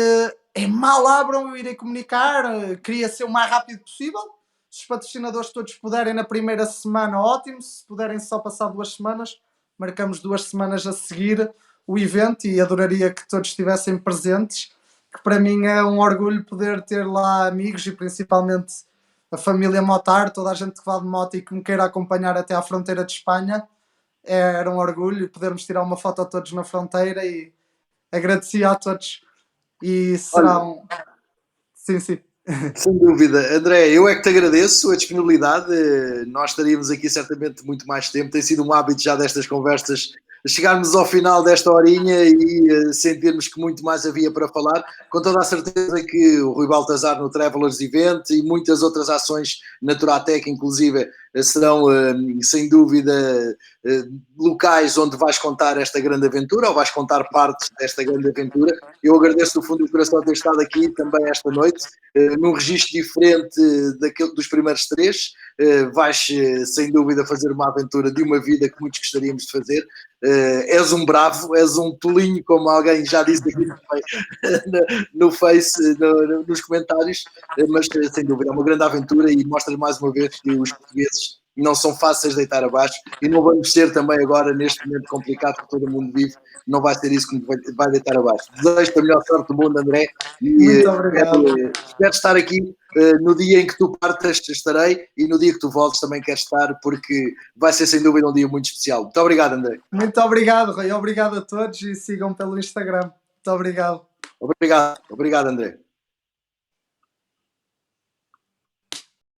mal abram, eu irei comunicar, queria ser o mais rápido possível. Se os patrocinadores todos puderem na primeira semana, ótimo. Se puderem só passar 2 semanas, marcamos 2 semanas a seguir o evento, e adoraria que todos estivessem presentes, que para mim é um orgulho poder ter lá amigos e principalmente a família Motar, toda a gente que vá de moto e que me queira acompanhar até à fronteira de Espanha. Era um orgulho podermos tirar uma foto todos na fronteira, e agradecia a todos. E Olha, será um. Sim, sim. sem dúvida. André, eu é que te agradeço a disponibilidade. Nós estaríamos aqui certamente muito mais tempo. Tem sido um hábito já destas conversas chegarmos ao final desta horinha e sentirmos que muito mais havia para falar. Com toda a certeza que o Rui Baltazar no Travelers Event e muitas outras ações na Turatec, inclusive, serão sem dúvida locais onde vais contar esta grande aventura, ou vais contar partes desta grande aventura. Eu agradeço do fundo do coração ter estado aqui também esta noite, num registro diferente dos primeiros três. Vais sem dúvida fazer uma aventura de uma vida que muitos gostaríamos de fazer. És um bravo, és um tolinho, como alguém já disse aqui no Face, nos comentários, mas sem dúvida é uma grande aventura e mostra mais uma vez que os portugueses não são fáceis de deitar abaixo, e não vamos ser também agora, neste momento complicado que todo mundo vive, não vai ser isso que vai deitar abaixo. Desejo-te a melhor sorte do mundo, André, e Muito obrigado. espero estar aqui. No dia em que tu partas estarei, e no dia que tu voltes também quero estar, porque vai ser sem dúvida um dia muito especial. Muito obrigado, André. Muito obrigado, Rui. Obrigado a todos, e sigam pelo Instagram. Muito obrigado. Obrigado, André.